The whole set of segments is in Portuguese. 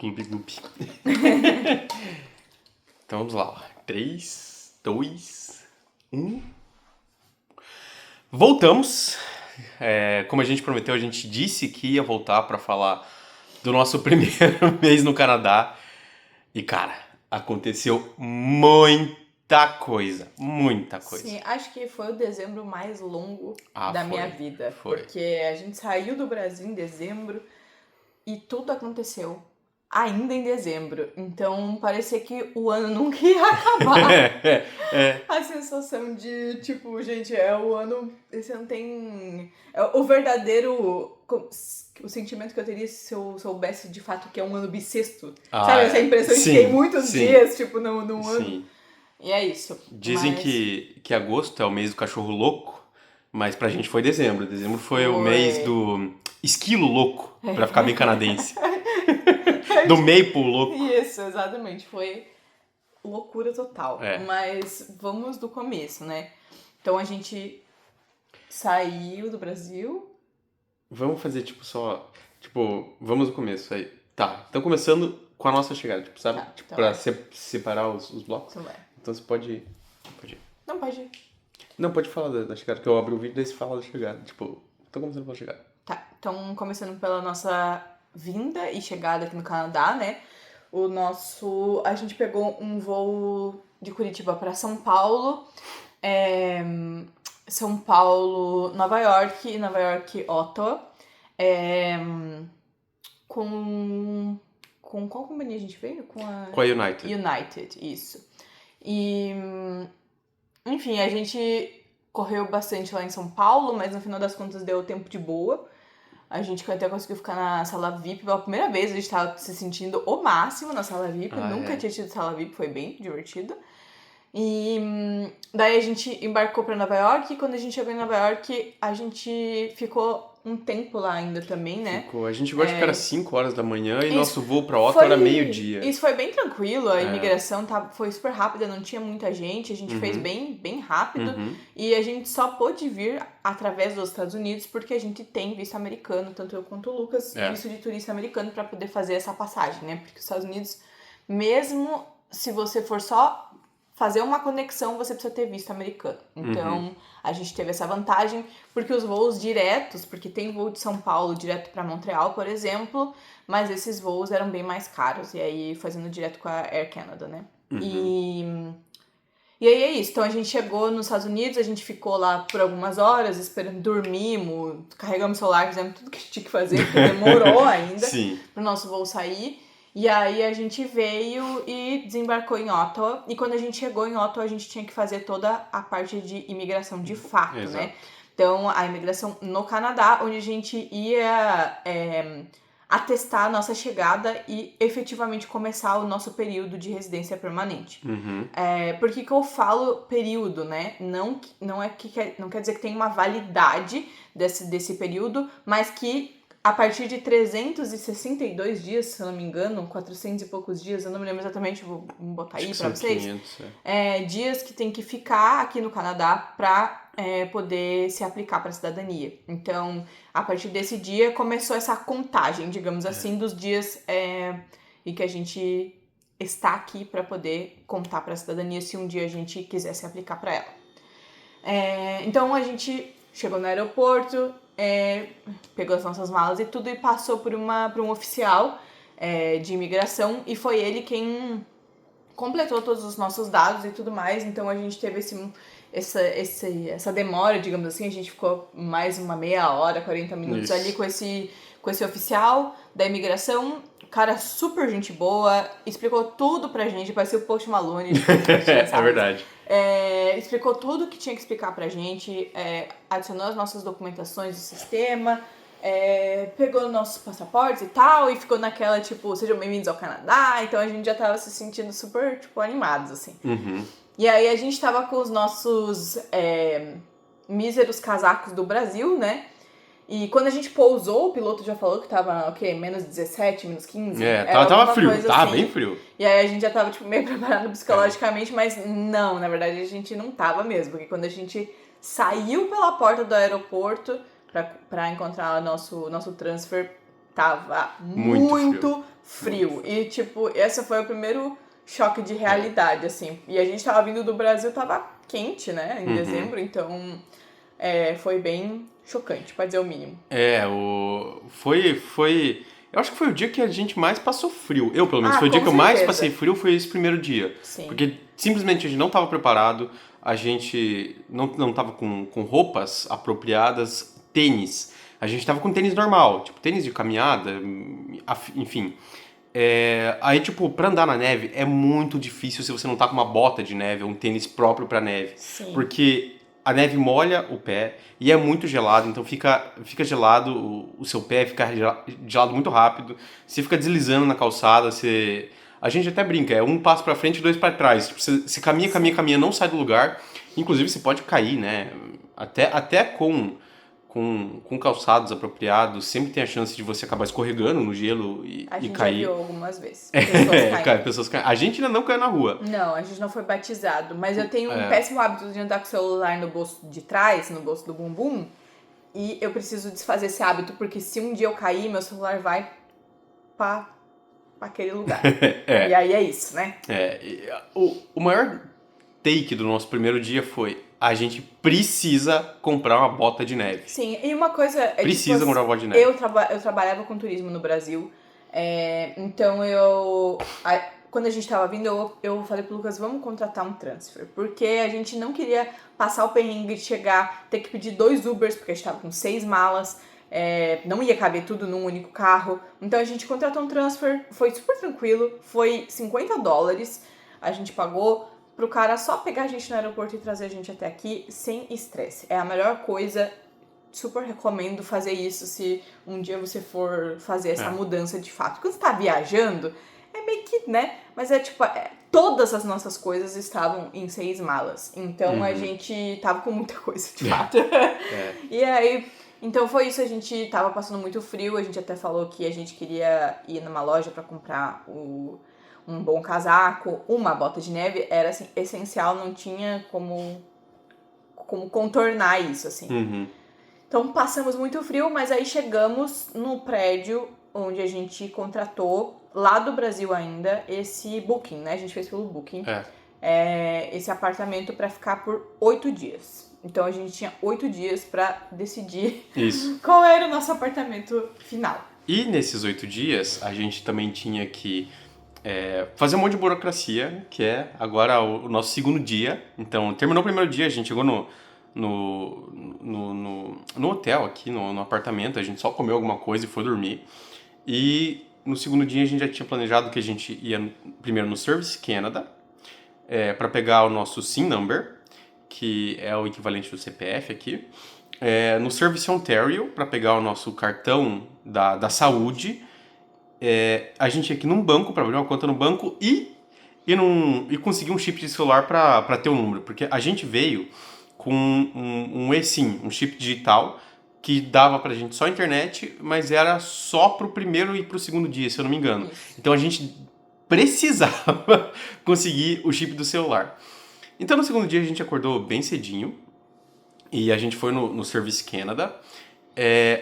Gloob, gloob. Então vamos lá. 3, 2, 1. Voltamos. Como a gente prometeu, a gente disse que ia voltar pra falar do nosso primeiro mês no Canadá. E, cara, aconteceu muita coisa. Muita coisa. Sim, acho que foi o dezembro mais longo da foi, minha vida. foi. Porque a gente saiu do Brasil em dezembro e tudo aconteceu ainda em dezembro. Então, parecia que o ano nunca ia acabar. A sensação de, tipo, gente, é o ano... Esse ano tem... É o verdadeiro... O sentimento que eu teria se eu soubesse de fato que é um ano bissexto. Sabe? Essa impressão de que tem muitos dias, tipo, no ano. Sim. E é isso. Dizem que agosto é o mês do cachorro louco, mas pra gente foi dezembro. Dezembro foi o mês do esquilo louco, pra ficar bem canadense. Do maple louco. Isso, exatamente. Foi loucura total. Mas vamos do começo, né? Então a gente saiu do Brasil. Vamos fazer, vamos do começo aí. Tá, então começando com a nossa chegada, sabe? Tá, então pra separar os blocos. Então vai. Então você pode ir. Não, pode ir. Não, pode falar da chegada, que eu abro o vídeo e daí você fala da chegada. Tô começando pela chegada. Tá, então começando pela nossa vinda e chegada aqui no Canadá, né? A gente pegou um voo de Curitiba para São Paulo, São Paulo, Nova York e Nova York, Ottawa. Com qual companhia a gente veio? Com a United. United, isso. E, enfim, a gente correu bastante lá em São Paulo, mas no final das contas deu tempo de boa. A gente até conseguiu ficar na sala VIP pela primeira vez, a gente tava se sentindo o máximo na sala VIP, nunca tinha tido sala VIP, foi bem divertido. E daí a gente embarcou pra Nova York, e quando a gente chegou em Nova York, a gente ficou um tempo lá ainda também, né? A gente chegou, acho que era 5 horas da manhã e nosso voo pra Ottawa era meio-dia. Isso foi bem tranquilo, a imigração foi super rápida, não tinha muita gente, a gente fez bem rápido. E a gente só pôde vir através dos Estados Unidos porque a gente tem visto americano, tanto eu quanto o Lucas, visto de turista americano pra poder fazer essa passagem, né? Porque os Estados Unidos, mesmo se você for só fazer uma conexão, você precisa ter visto americano. Então, a gente teve essa vantagem, porque os voos diretos, porque tem voo de São Paulo direto para Montreal, por exemplo, mas esses voos eram bem mais caros, e aí fazendo direto com a Air Canada, né? E aí é isso, então a gente chegou nos Estados Unidos, a gente ficou lá por algumas horas, esperando, dormimos, carregamos o celular, fizemos tudo que tinha que fazer, porque demorou ainda pro nosso voo sair. E aí a gente veio e desembarcou em Ottawa. E quando a gente chegou em Ottawa, a gente tinha que fazer toda a parte de imigração de fato, né? Então, a imigração no Canadá, onde a gente ia atestar a nossa chegada e efetivamente começar o nosso período de residência permanente. Por que eu falo período, né? Não quer dizer que tem uma validade desse período, mas que a partir de 362 dias, se eu não me engano, 400 e poucos dias, eu não me lembro exatamente, vou botar aí pra vocês. 500, dias que tem que ficar aqui no Canadá pra poder se aplicar pra cidadania. Então, a partir desse dia, começou essa contagem, digamos assim, dos dias em que a gente está aqui pra poder contar pra cidadania se um dia a gente quiser se aplicar pra ela. Então, a gente chegou no aeroporto, pegou as nossas malas e tudo e passou por um oficial de imigração, e foi ele quem completou todos os nossos dados e tudo mais. Então a gente teve essa demora, digamos assim, a gente ficou mais uma meia hora, 40 minutos ali com esse oficial da imigração, cara super gente boa, explicou tudo pra gente, parecia o Post Malone. É verdade. Explicou tudo que tinha que explicar pra gente, adicionou as nossas documentações do sistema, pegou nossos passaportes e tal, e ficou naquela, tipo, sejam bem-vindos ao Canadá. Então a gente já tava se sentindo super, tipo, animados, assim. E aí a gente tava com os nossos míseros casacos do Brasil, né? E quando a gente pousou, o piloto já falou que tava, menos 17, menos 15. Tava frio, tava assim. bem frio. E aí a gente já tava, tipo, meio preparado psicologicamente, mas não, na verdade a gente não tava mesmo. Porque quando a gente saiu pela porta do aeroporto pra encontrar nosso transfer, tava Muito muito frio. E, tipo, esse foi o primeiro choque de realidade, assim. E a gente tava vindo do Brasil, tava quente, né, em dezembro, então foi bem chocante, pra dizer o mínimo. Foi. Eu acho que foi o dia que a gente mais passou frio. Eu, pelo menos, Ah, foi o dia com que eu mais certeza. passei frio, foi esse primeiro dia. Sim. Porque simplesmente a gente não estava preparado, a gente não tava com roupas apropriadas, tênis. A gente tava com tênis normal, tipo tênis de caminhada, enfim. Aí, tipo, pra andar na neve é muito difícil se você não tá com uma bota de neve ou um tênis próprio pra neve. Sim. Porque a neve molha o pé e é muito gelado, então fica gelado o seu pé, fica gelado muito rápido. Você fica deslizando na calçada, você... A gente até brinca, é um passo pra frente e dois pra trás. Tipo, você caminha, não sai do lugar. Inclusive, você pode cair, né? Até com calçados apropriados, sempre tem a chance de você acabar escorregando no gelo A e gente já cair. viu algumas vezes. Pessoas caindo. Pessoas caem. A gente ainda não caiu na rua. Não, a gente não foi batizado. Mas eu tenho um péssimo hábito de andar com o celular no bolso de trás, no bolso do bumbum. E eu preciso desfazer esse hábito, porque se um dia eu cair, meu celular vai pra aquele lugar. E aí é isso, né? O maior take do nosso primeiro dia foi: a gente precisa comprar uma bota de neve. Sim, e uma coisa... Precisa comprar uma bota de neve. Eu trabalhava com turismo no Brasil, então quando a gente tava vindo, eu falei pro Lucas, vamos contratar um transfer, porque a gente não queria passar o perrengue de chegar, ter que pedir 2 Ubers, porque a gente tava com 6 malas, não ia caber tudo num único carro, então a gente contratou um transfer, foi super tranquilo, foi $50, a gente pagou pro cara só pegar a gente no aeroporto e trazer a gente até aqui sem estresse. É a melhor coisa, super recomendo fazer isso se um dia você for fazer essa mudança de fato. Quando você tá viajando, é meio que, né? Mas tipo, todas as nossas coisas estavam em 6 malas. Então a gente tava com muita coisa, de fato. E aí, então foi isso, a gente tava passando muito frio, a gente até falou que a gente queria ir numa loja pra comprar um bom casaco, uma bota de neve, era assim, essencial, não tinha como contornar isso, assim. Então passamos muito frio, mas aí chegamos no prédio onde a gente contratou, lá do Brasil ainda, esse Booking, né? A gente fez pelo Booking. Esse apartamento pra ficar por 8 dias. Então a gente tinha 8 dias pra decidir qual era o nosso apartamento final. E nesses 8 dias, a gente também tinha que fazer um monte de burocracia, que é agora o nosso segundo dia. Então, terminou o primeiro dia, a gente chegou no hotel aqui, no apartamento, a gente só comeu alguma coisa e foi dormir. E no segundo dia a gente já tinha planejado que a gente ia primeiro no Service Canada, para pegar o nosso SIN number, que é o equivalente do CPF aqui. No Service Ontario, para pegar o nosso cartão da saúde. A gente ia aqui num banco para abrir uma conta no banco e conseguir um chip de celular para ter o número, porque a gente veio com um eSIM, um chip digital que dava pra gente só a internet, mas era só pro primeiro e pro segundo dia, se eu não me engano. Isso. Então a gente precisava conseguir o chip do celular. Então no segundo dia a gente acordou bem cedinho e a gente foi no Service Canada.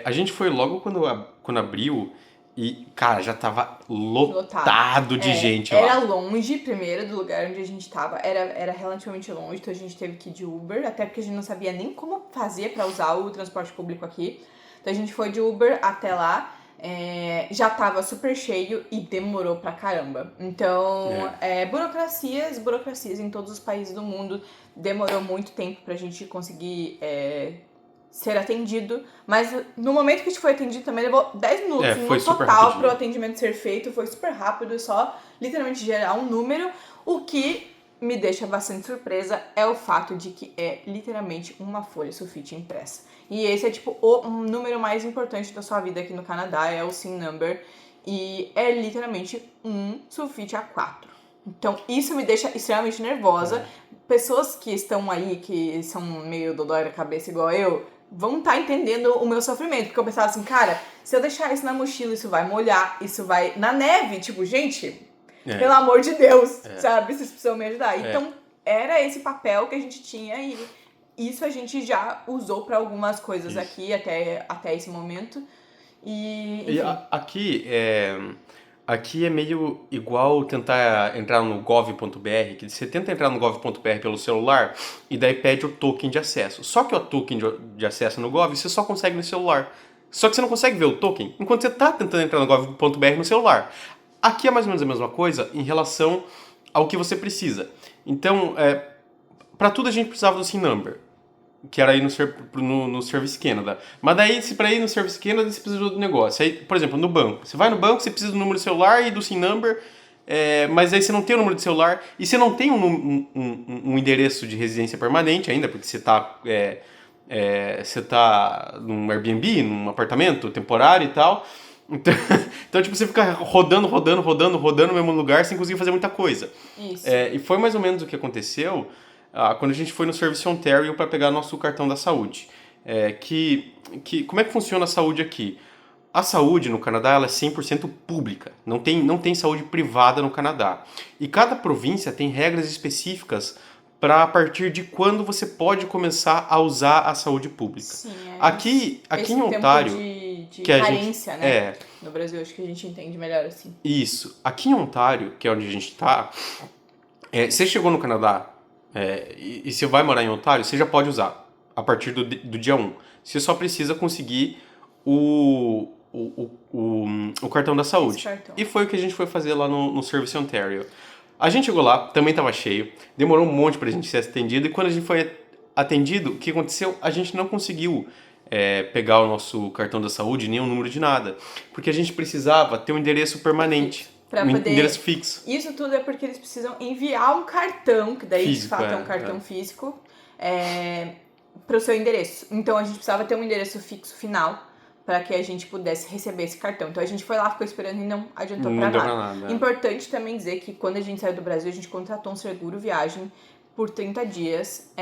A gente foi logo quando abriu. E, cara, já tava lotado de gente lá. Era longe, primeiro, do lugar onde a gente tava. Era relativamente longe, então a gente teve que ir de Uber. Até porque a gente não sabia nem como fazer pra usar o transporte público aqui. Então a gente foi de Uber até lá. Já tava super cheio e demorou pra caramba. Então, burocracias em todos os países do mundo. Demorou muito tempo pra gente conseguir... ser atendido, mas no momento que a gente foi atendido também levou 10 minutos no total pro atendimento ser feito, foi super rápido, só literalmente gerar um número. O que me deixa bastante surpresa é o fato de que é literalmente uma folha sulfite impressa. E esse é tipo o número mais importante da sua vida aqui no Canadá, é o SIN number, e é literalmente um sulfite A4. Então isso me deixa extremamente nervosa. Pessoas que estão aí, que são meio dodói da cabeça igual eu, vão estar entendendo o meu sofrimento. Porque eu pensava assim, cara, se eu deixar isso na mochila, isso vai molhar, isso vai... Na neve, tipo, gente, pelo amor de Deus, sabe? Vocês precisam me ajudar. Então, era esse papel que a gente tinha e isso a gente já usou para algumas coisas aqui até esse momento. E, E enfim. aqui é meio igual tentar entrar no gov.br, que você tenta entrar no gov.br pelo celular e daí pede o token de acesso. Só que o token de acesso no gov você só consegue no celular. Só que você não consegue ver o token enquanto você está tentando entrar no gov.br no celular. Aqui é mais ou menos a mesma coisa em relação ao que você precisa. Então, para tudo a gente precisava do SIN number, que era ir no Service Canada. Mas daí, se para ir no Service Canada, você precisa do negócio. Aí, por exemplo, no banco. Você vai no banco, você precisa do número do celular e do SIN number, mas aí você não tem o número de celular e você não tem um endereço de residência permanente ainda, porque você tá num Airbnb, num apartamento temporário e tal. Então, então, tipo, você fica rodando no mesmo lugar sem conseguir fazer muita coisa. Isso. E foi mais ou menos o que aconteceu quando a gente foi no Service Ontario para pegar nosso cartão da saúde. Como é que funciona a saúde aqui? A saúde no Canadá ela é 100% pública, não tem saúde privada no Canadá. E cada província tem regras específicas para a partir de quando você pode começar a usar a saúde pública. Sim, Aqui esse em tempo Ontário, de que a carência, gente, né? No Brasil, acho que a gente entende melhor assim. isso. Aqui em Ontário, que é onde a gente está, você chegou no Canadá e você vai morar em Ontário, você já pode usar a partir do dia 1. Você só precisa conseguir o cartão da saúde. Cartão. E foi o que a gente foi fazer lá no Service Ontario. A gente chegou lá, também estava cheio, demorou um monte pra gente ser atendido, e quando a gente foi atendido, o que aconteceu? A gente não conseguiu pegar o nosso cartão da saúde, nem o número de nada, porque a gente precisava ter um endereço permanente. Endereço fixo. Isso tudo é porque eles precisam enviar um cartão, que daí físico, de fato é um cartão físico, para o seu endereço. Então a gente precisava ter um endereço fixo final para que a gente pudesse receber esse cartão. Então a gente foi lá, ficou esperando e não adiantou para nada. Importante também dizer que quando a gente saiu do Brasil, a gente contratou um seguro viagem por 30 dias,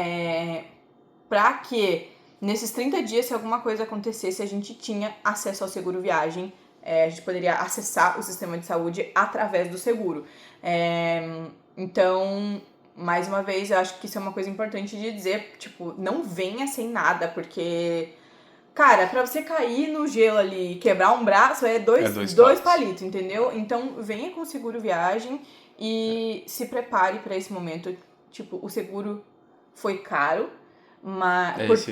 para que nesses 30 dias, se alguma coisa acontecesse, a gente tinha acesso ao seguro viagem. A gente poderia acessar o sistema de saúde através do seguro. Então, mais uma vez, eu acho que isso é uma coisa importante de dizer, tipo, não venha sem nada, porque, cara, pra você cair no gelo ali e quebrar um braço, dois palitos, entendeu? Então, venha com o seguro viagem e se prepare pra esse momento. Tipo, o seguro foi caro, mas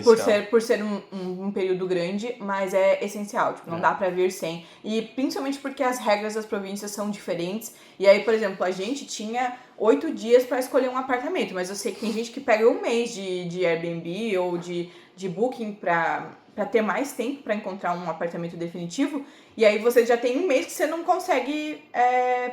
por ser um período grande, mas é essencial, tipo, não dá pra vir sem. E principalmente porque as regras das províncias são diferentes. E aí, por exemplo, a gente tinha 8 dias pra escolher um apartamento, mas eu sei que tem gente que pega um mês de Airbnb ou de Booking pra ter mais tempo pra encontrar um apartamento definitivo. E aí você já tem um mês que você não consegue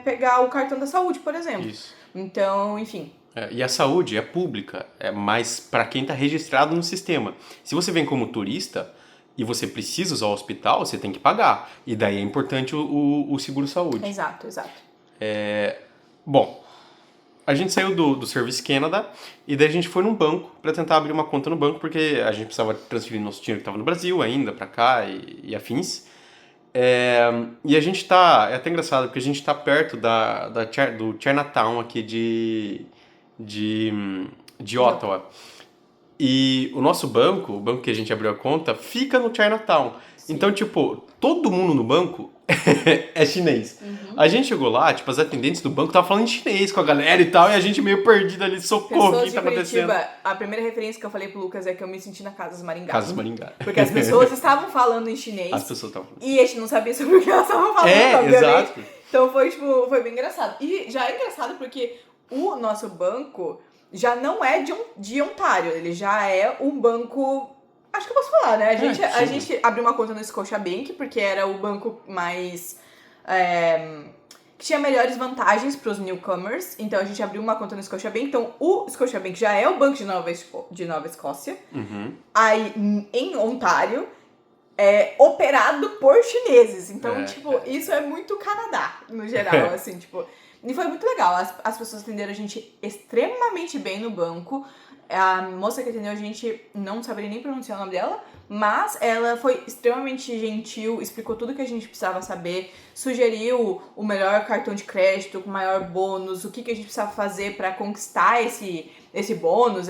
pegar o cartão da saúde, por exemplo. Isso. Então, enfim. E a saúde é pública, mas para quem está registrado no sistema. Se você vem como turista e você precisa usar o hospital, você tem que pagar. E daí é importante o seguro-saúde. Exato. Bom, a gente saiu do Service Canada e daí a gente foi num banco para tentar abrir uma conta no banco, porque a gente precisava transferir nosso dinheiro que estava no Brasil ainda para cá e afins. E a gente tá... É até engraçado, porque a gente tá perto do Chinatown aqui de Ottawa. E o nosso banco, o banco que a gente abriu a conta, fica no Chinatown. Sim. Então, tipo, todo mundo no banco é chinês. Uhum. A gente chegou lá, tipo, as atendentes do banco estavam falando em chinês com a galera e tal, e a gente meio perdido ali, socorro, o que tá acontecendo? A primeira referência que eu falei pro Lucas é que eu me senti na Casas Maringá. Casas Maringá. Porque as pessoas estavam falando em chinês. As pessoas estavam falando. E a gente não sabia sobre o que elas estavam falando, exato. Então foi bem engraçado. E já é engraçado porque o nosso banco já não é de Ontário, ele já é um banco... Acho que eu posso falar, né? A gente abriu uma conta no Scotiabank, porque era o banco mais... que tinha melhores vantagens para os newcomers. Então a gente abriu uma conta no Scotiabank. Então o Scotiabank já é o banco de Nova Escócia. Uhum. Aí em Ontário é operado por chineses. Então, isso é muito Canadá, no geral, assim, tipo... E foi muito legal, as pessoas atenderam a gente extremamente bem no banco. A moça que atendeu a gente, não saberia nem pronunciar o nome dela, mas ela foi extremamente gentil, explicou tudo que a gente precisava saber, sugeriu o melhor cartão de crédito, com maior bônus, o que a gente precisava fazer para conquistar esse bônus,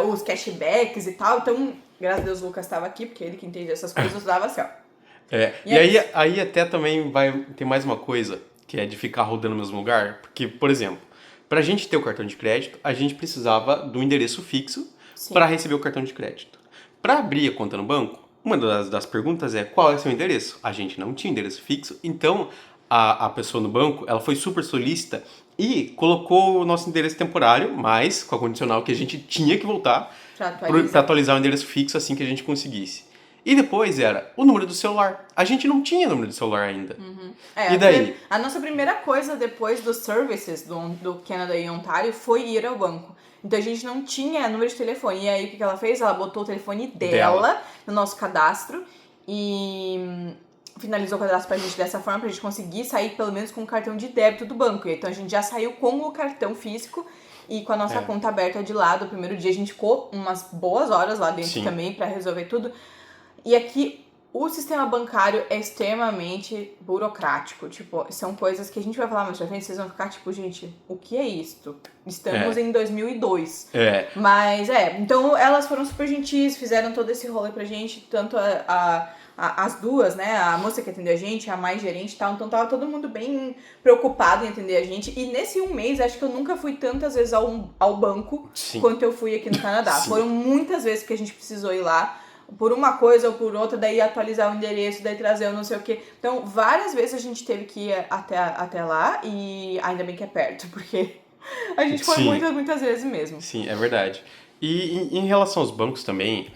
os cashbacks e tal. Então, graças a Deus o Lucas estava aqui, porque ele que entende essas coisas, dava assim, ó. E aí até também vai ter mais uma coisa, que é de ficar rodando no mesmo lugar. Porque, por exemplo, pra gente ter o cartão de crédito, a gente precisava do endereço fixo para Sim. receber o cartão de crédito. Para abrir a conta no banco, uma das perguntas é qual é o seu endereço? A gente não tinha endereço fixo, então a pessoa no banco ela foi super solícita e colocou o nosso endereço temporário, mas com a condicional que a gente tinha que voltar para atualizar o endereço fixo assim que a gente conseguisse. E depois era o número do celular. A gente não tinha número de celular ainda. E daí? A nossa primeira coisa depois dos services do Canadá e Ontário foi ir ao banco. Então a gente não tinha número de telefone. E aí o que ela fez? Ela botou o telefone dela no nosso cadastro e finalizou o cadastro pra gente dessa forma, pra gente conseguir sair pelo menos com o cartão de débito do banco. Então a gente já saiu com o cartão físico e com a nossa conta aberta de lado. O primeiro dia a gente ficou umas boas horas lá dentro também pra resolver tudo. E aqui o sistema bancário é extremamente burocrático. Tipo, são coisas que a gente vai falar mais pra frente, vocês vão ficar tipo, gente, o que é isto? Estamos em 2002. Mas então elas foram super gentis, fizeram todo esse rolê pra gente, tanto as duas, né? A moça que atendeu a gente, a mais gerente e tal. Então tava todo mundo bem preocupado em atender a gente. E nesse um mês, acho que eu nunca fui tantas vezes ao banco quanto eu fui aqui no Canadá. Foram muitas vezes que a gente precisou ir lá. Por uma coisa ou por outra, daí atualizar o endereço, daí trazer o não sei o quê. Então, várias vezes a gente teve que ir até lá e ainda bem que é perto, porque a gente foi muitas vezes mesmo. Sim, é verdade. E em relação aos bancos também,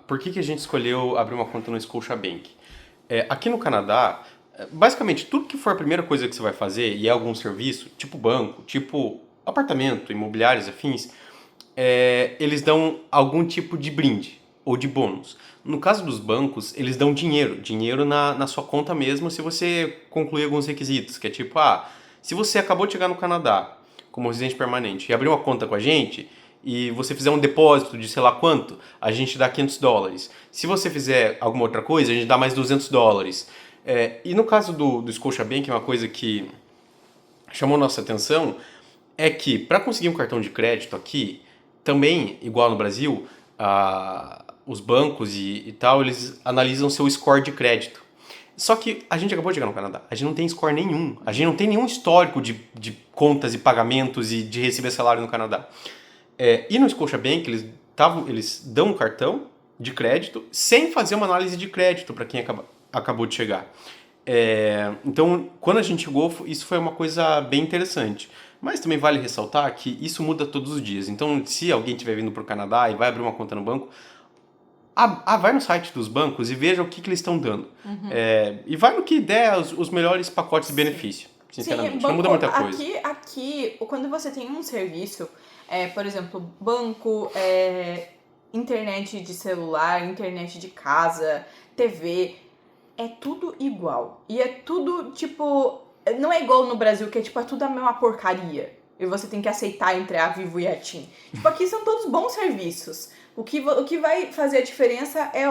por que a gente escolheu abrir uma conta no Scotiabank? Aqui no Canadá, basicamente, tudo que for a primeira coisa que você vai fazer e é algum serviço, tipo banco, tipo apartamento, imobiliários, afins, eles dão algum tipo de brinde ou de bônus. No caso dos bancos, eles dão dinheiro na sua conta mesmo se você concluir alguns requisitos, que é tipo, se você acabou de chegar no Canadá como residente permanente e abrir uma conta com a gente e você fizer um depósito de sei lá quanto, a gente dá $500. Se você fizer alguma outra coisa, a gente dá mais $200. E no caso do Scotiabank, uma coisa que chamou nossa atenção é que para conseguir um cartão de crédito aqui, também, igual no Brasil, os bancos e tal, eles analisam seu score de crédito. Só que a gente acabou de chegar no Canadá, a gente não tem score nenhum, a gente não tem nenhum histórico de contas e pagamentos e de receber salário no Canadá. E no Scotiabank, eles dão um cartão de crédito sem fazer uma análise de crédito para quem acabou de chegar. Então, quando a gente chegou, isso foi uma coisa bem interessante. Mas também vale ressaltar que isso muda todos os dias. Então, se alguém estiver vindo para o Canadá e vai abrir uma conta no banco, vai no site dos bancos e veja o que eles estão dando. E vai no que der os melhores pacotes de benefício. Sinceramente, banco, não muda muita coisa. Aqui, quando você tem um serviço, por exemplo, banco, internet de celular, internet de casa, TV, é tudo igual. E é tudo, tipo... Não é igual no Brasil, que é tipo, é tudo a mesma porcaria. E você tem que aceitar entre a Vivo e a TIM. Tipo, aqui são todos bons serviços. O que vai fazer a diferença é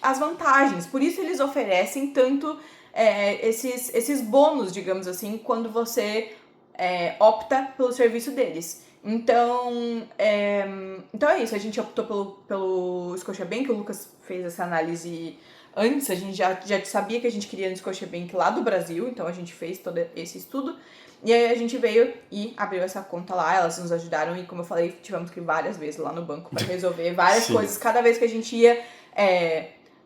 as vantagens. Por isso eles oferecem tanto esses bônus, digamos assim, quando você opta pelo serviço deles. Então é isso. A gente optou pelo Scotiabank. O Lucas fez essa análise antes. A gente já sabia que a gente queria no Scotiabank lá do Brasil. Então a gente fez todo esse estudo. E aí a gente veio e abriu essa conta lá, elas nos ajudaram e, como eu falei, tivemos que ir várias vezes lá no banco para resolver várias coisas. Cada vez que a gente ia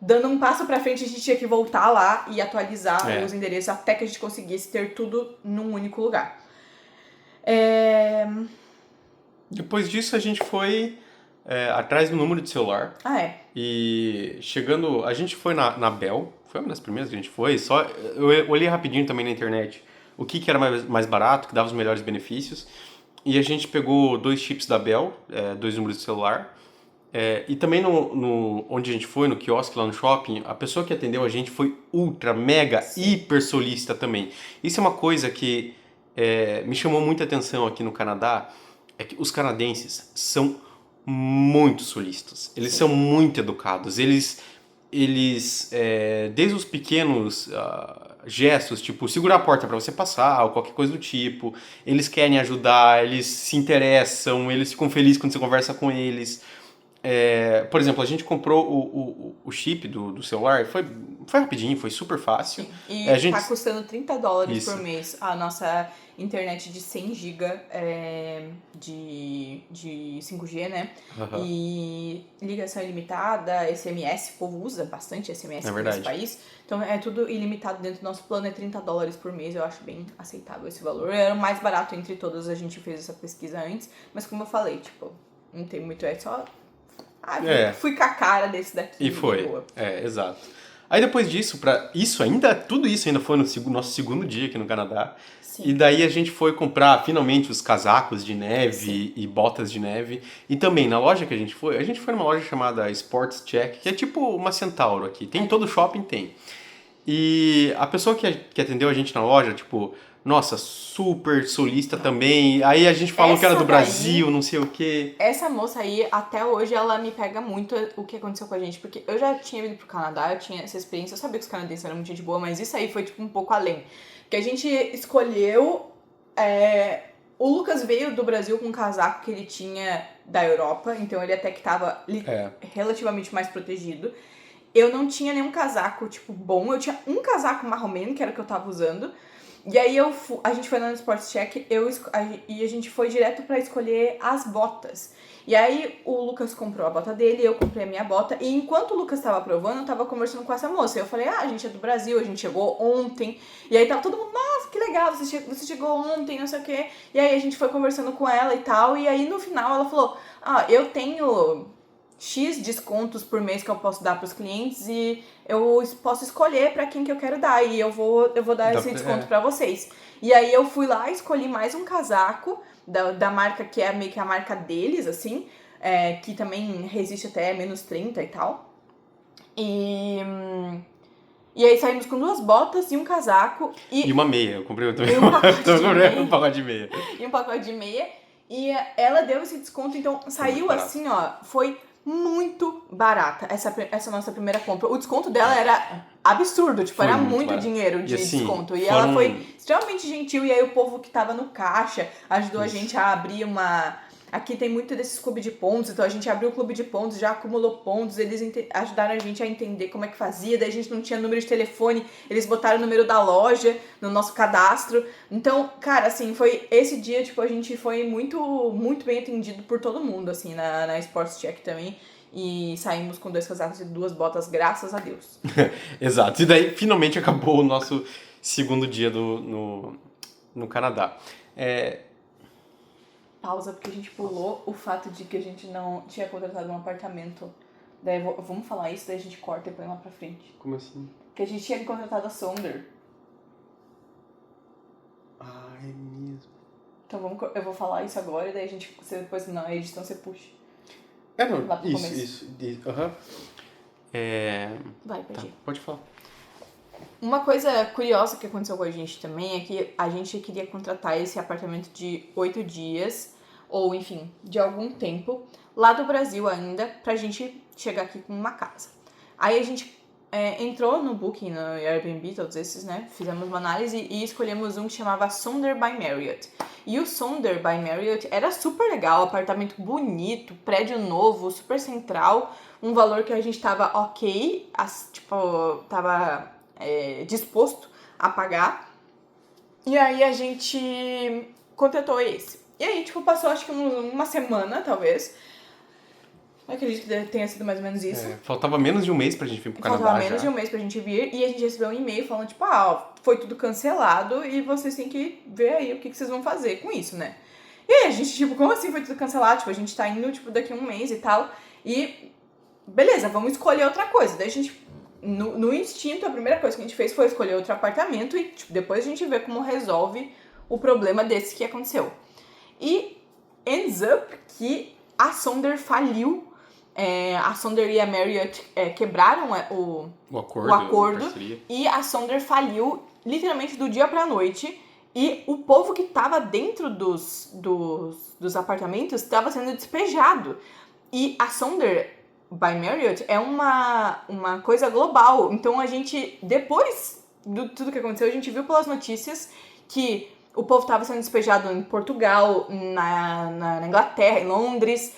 dando um passo pra frente, a gente tinha que voltar lá e atualizar os endereços até que a gente conseguisse ter tudo num único lugar. Depois disso a gente foi atrás do número de celular. E chegando, a gente foi na Bell, foi uma das primeiras que a gente foi, eu olhei rapidinho também na internet o que era mais barato, que dava os melhores benefícios. E a gente pegou 2 chips da Bell, 2 números de celular. E também onde a gente foi, no quiosque lá no shopping, a pessoa que atendeu a gente foi ultra, mega, hiper solícita também. Isso é uma coisa que me chamou muita atenção aqui no Canadá, é que os canadenses são muito solícitos. Eles são muito educados. Eles desde os pequenos gestos, tipo segurar a porta para você passar ou qualquer coisa do tipo, eles querem ajudar, eles se interessam, eles ficam felizes quando você conversa com eles. por exemplo, a gente comprou o chip do celular, foi rapidinho, foi super fácil. Sim. E A gente... tá custando $30 Isso. por mês a nossa internet de 100 GB de 5G, né? Aham. E ligação ilimitada, SMS, o povo usa bastante SMS É aqui verdade. nesse país. Então é tudo ilimitado dentro do nosso plano, é $30 por mês, eu acho bem aceitável esse valor. Era o mais barato entre todos, a gente fez essa pesquisa antes, mas como eu falei, tipo, não tem muito, é só... fui com a cara desse daqui. E foi. Boa. Exato. Aí depois disso, tudo isso ainda foi no nosso segundo dia aqui no Canadá. Sim. E daí a gente foi comprar finalmente os casacos de neve e botas de neve. E também na loja que a gente foi numa loja chamada Sports Check, que é tipo uma Centauro aqui. Tem todo shopping, tem. E a pessoa que atendeu a gente na loja, tipo, nossa, super solista também. Aí a gente falou que era do Brasil, não sei o quê. Essa moça aí, até hoje, ela me pega muito o que aconteceu com a gente. Porque eu já tinha vindo pro Canadá, eu tinha essa experiência, eu sabia que os canadenses eram muito gente boa, mas isso aí foi, tipo, um pouco além. Que a gente escolheu... O Lucas veio do Brasil com um casaco que ele tinha da Europa, então ele até que tava relativamente mais protegido. Eu não tinha nenhum casaco, tipo, bom. Eu tinha um casaco marromeno, que era o que eu tava usando. E aí a gente foi lá no Sports Check e a gente foi direto pra escolher as botas. E aí o Lucas comprou a bota dele, eu comprei a minha bota. E enquanto o Lucas tava provando, eu tava conversando com essa moça. Eu falei, a gente é do Brasil, a gente chegou ontem. E aí tava todo mundo, nossa, que legal, você chegou ontem, não sei o quê. E aí a gente foi conversando com ela e tal. E aí no final ela falou, eu tenho X descontos por mês que eu posso dar pros clientes e eu posso escolher pra quem que eu quero dar e eu vou dar esse desconto pra vocês. E aí eu fui lá, escolhi mais um casaco da marca que é meio que a marca deles, assim, que também resiste até menos 30 e tal. E aí saímos com 2 botas e um casaco. E uma meia, eu comprei também. Um pacote de meia. E um pacote de meia. E ela deu esse desconto, então saiu assim, foi muito barata essa nossa primeira compra. O desconto dela era absurdo, tipo, era muito dinheiro de desconto. E ela foi extremamente gentil, e aí o povo que tava no caixa ajudou a gente a abrir uma... Aqui tem muito desses clubes de pontos, então a gente abriu o clube de pontos, já acumulou pontos, eles ajudaram a gente a entender como é que fazia, daí a gente não tinha número de telefone, eles botaram o número da loja no nosso cadastro. Então, cara, assim, foi esse dia, tipo, a gente foi muito, muito bem atendido por todo mundo, assim, na Sports Check também. E saímos com 2 casacos e 2 botas, graças a Deus. Exato. E daí, finalmente, acabou o nosso segundo dia no Canadá. Pausa, porque a gente pulou o fato de que a gente não tinha contratado um apartamento. Daí vamos falar isso, daí a gente corta e põe lá pra frente. Como assim? Que a gente tinha contratado a Sonder. É mesmo. Então eu vou falar isso agora e daí depois na edição você puxa. Não, lá pro isso. Aham. Vai, Pati. Pode falar. Uma coisa curiosa que aconteceu com a gente também é que a gente queria contratar esse apartamento de 8 dias, ou enfim, de algum tempo, lá do Brasil ainda, pra gente chegar aqui com uma casa. Aí a gente entrou no Booking, no Airbnb, todos esses, né? Fizemos uma análise e escolhemos um que chamava Sonder by Marriott. E o Sonder by Marriott era super legal, apartamento bonito, prédio novo, super central, um valor que a gente tava tava disposto a pagar. E aí a gente contratou esse. E aí, passou acho que uma semana, talvez. Eu acredito que tenha sido mais ou menos isso. Faltava menos de um mês pra gente vir pro Canadá. Faltava menos de um mês pra gente vir. E a gente recebeu um e-mail falando, foi tudo cancelado e vocês têm que ver aí o que vocês vão fazer com isso, né? E aí a gente, como assim foi tudo cancelado? A gente tá indo, daqui a um mês e tal. E beleza, vamos escolher outra coisa. Daí a gente, no instinto, a primeira coisa que a gente fez foi escolher outro apartamento e depois a gente vê como resolve o problema desse que aconteceu. E ends up que a Sonder faliu. A Sonder e a Marriott quebraram o acordo e a Sonder faliu literalmente do dia pra noite. E o povo que tava dentro dos apartamentos estava sendo despejado. E a Sonder by Marriott é uma coisa global. Então a gente, depois de tudo que aconteceu, a gente viu pelas notícias que o povo estava sendo despejado em Portugal, na Inglaterra, em Londres.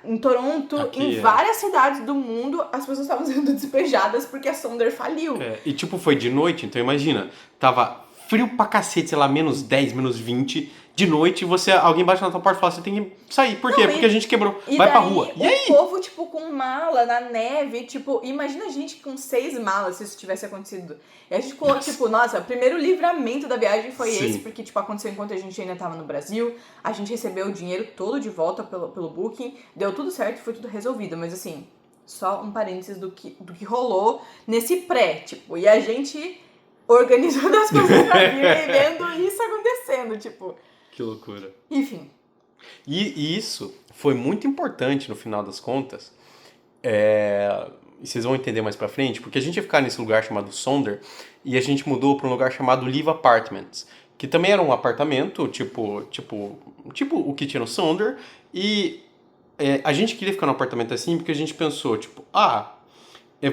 Em Toronto, Aqui, em várias cidades do mundo, as pessoas estavam sendo despejadas porque a Sonder faliu. E tipo, foi de noite, então imagina, tava frio pra cacete, sei lá, menos 10, menos 20, de noite, alguém bate na tua porta e fala, você tem que sair. Por quê? Porque a gente quebrou. Vai pra rua. E aí? O povo, tipo, com mala na neve, tipo, imagina a gente com 6 malas se isso tivesse acontecido. E a gente ficou, tipo, nossa, o primeiro livramento da viagem foi Sim. esse, porque, tipo, aconteceu enquanto a gente ainda tava no Brasil, a gente recebeu o dinheiro todo de volta pelo Booking, deu tudo certo, foi tudo resolvido, mas assim, só um parênteses do que rolou nesse pré, tipo, e a gente organizando as coisas pra vir e vendo isso acontecendo, tipo. Que loucura. Enfim. E isso foi muito importante no final das contas. E vocês vão entender mais pra frente, porque a gente ia ficar nesse lugar chamado Sonder e a gente mudou pra um lugar chamado Live Apartments, que também era um apartamento, tipo o que tinha no Sonder, e a gente queria ficar num apartamento assim porque a gente pensou, tipo,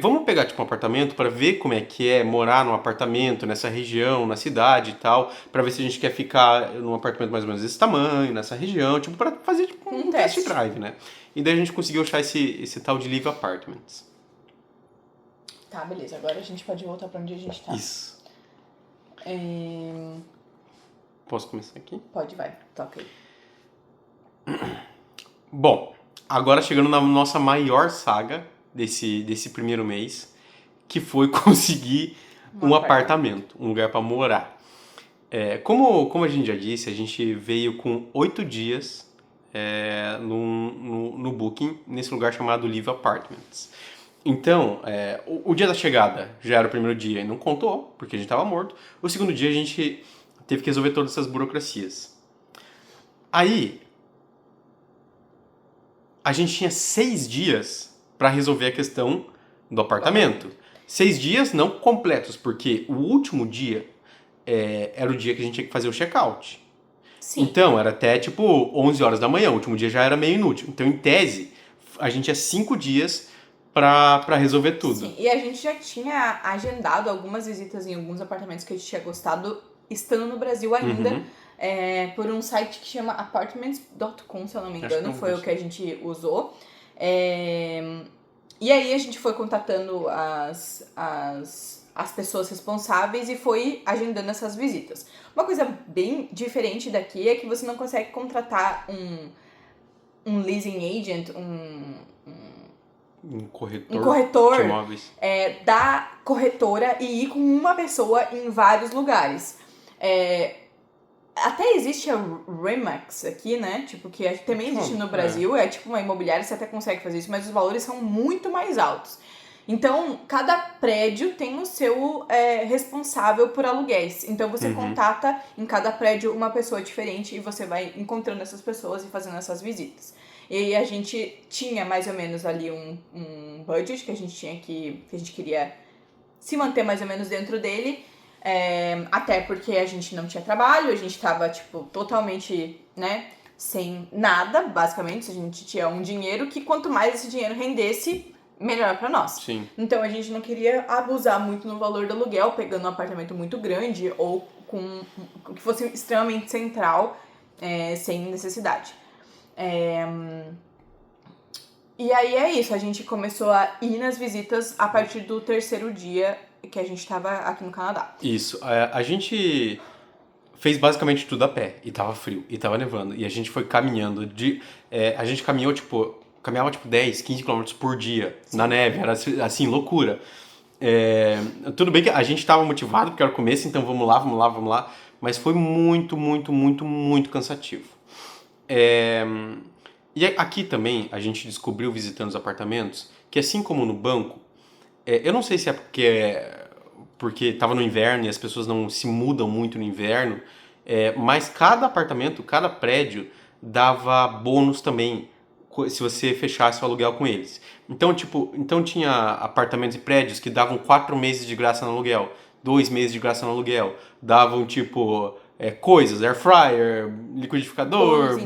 vamos pegar tipo um apartamento para ver como é que é morar num apartamento nessa região, na cidade e tal, para ver se a gente quer ficar num apartamento mais ou menos desse tamanho, nessa região, tipo para fazer tipo um test drive, né? E daí a gente conseguiu achar esse tal de Live Apartments. Tá, beleza. Agora a gente pode voltar pra onde a gente tá. Isso. Posso começar aqui? Pode, vai. Toca aí. Bom, agora chegando na nossa maior saga desse primeiro mês, que foi conseguir um apartamento, um lugar para morar. Como a gente já disse, a gente veio com 8 dias no Booking, nesse lugar chamado Live Apartments. Então, o dia da chegada já era o primeiro dia e não contou, porque a gente estava morto. O segundo dia a gente teve que resolver todas essas burocracias. Aí, a gente tinha 6 dias para resolver a questão do apartamento. 6 dias não completos, porque o último dia era o dia que a gente tinha que fazer o check-out. Sim. Então, era até tipo 11 horas da manhã, o último dia já era meio inútil. Então, em tese, a gente tinha 5 dias para resolver tudo. Sim, e a gente já tinha agendado algumas visitas em alguns apartamentos que a gente tinha gostado estando no Brasil ainda. Por um site que chama apartments.com, se eu não me engano, foi o que a gente usou. E aí a gente foi contatando as pessoas responsáveis e foi agendando essas visitas. Uma coisa bem diferente daqui é que você não consegue contratar um leasing agent, Um corretor de imóveis. Da corretora e ir com uma pessoa em vários lugares. Até existe a Remax aqui, né? Tipo, que também existe no Brasil. É tipo uma imobiliária, você até consegue fazer isso, mas os valores são muito mais altos. Então, cada prédio tem o seu responsável por aluguéis. Então, você contata em cada prédio uma pessoa diferente e você vai encontrando essas pessoas e fazendo essas visitas. E a gente tinha mais ou menos ali um budget que a gente queria se manter mais ou menos dentro dele. Até porque a gente não tinha trabalho, a gente tava, tipo, totalmente, né, sem nada, basicamente. A gente tinha um dinheiro que quanto mais esse dinheiro rendesse, melhor pra nós. Sim. Então a gente não queria abusar muito no valor do aluguel, pegando um apartamento muito grande ou que fosse extremamente central, sem necessidade. E aí é isso, a gente começou a ir nas visitas a partir do terceiro dia que a gente tava aqui no Canadá. Isso, a gente fez basicamente tudo a pé, e tava frio, e tava nevando, e a gente foi caminhando, a gente caminhava 10, 15 km por dia. Sim. Na neve, era assim, loucura. Tudo bem que a gente tava motivado, porque era o começo, então vamos lá, mas foi muito, muito, muito, muito cansativo. E aqui também a gente descobriu visitando os apartamentos que assim como no banco, eu não sei se é porque estava no inverno e as pessoas não se mudam muito no inverno, mas cada apartamento, cada prédio dava bônus também se você fechasse o aluguel com eles. Então tinha apartamentos e prédios que davam 4 meses de graça no aluguel, 2 meses de graça no aluguel, davam coisas, air fryer, liquidificador,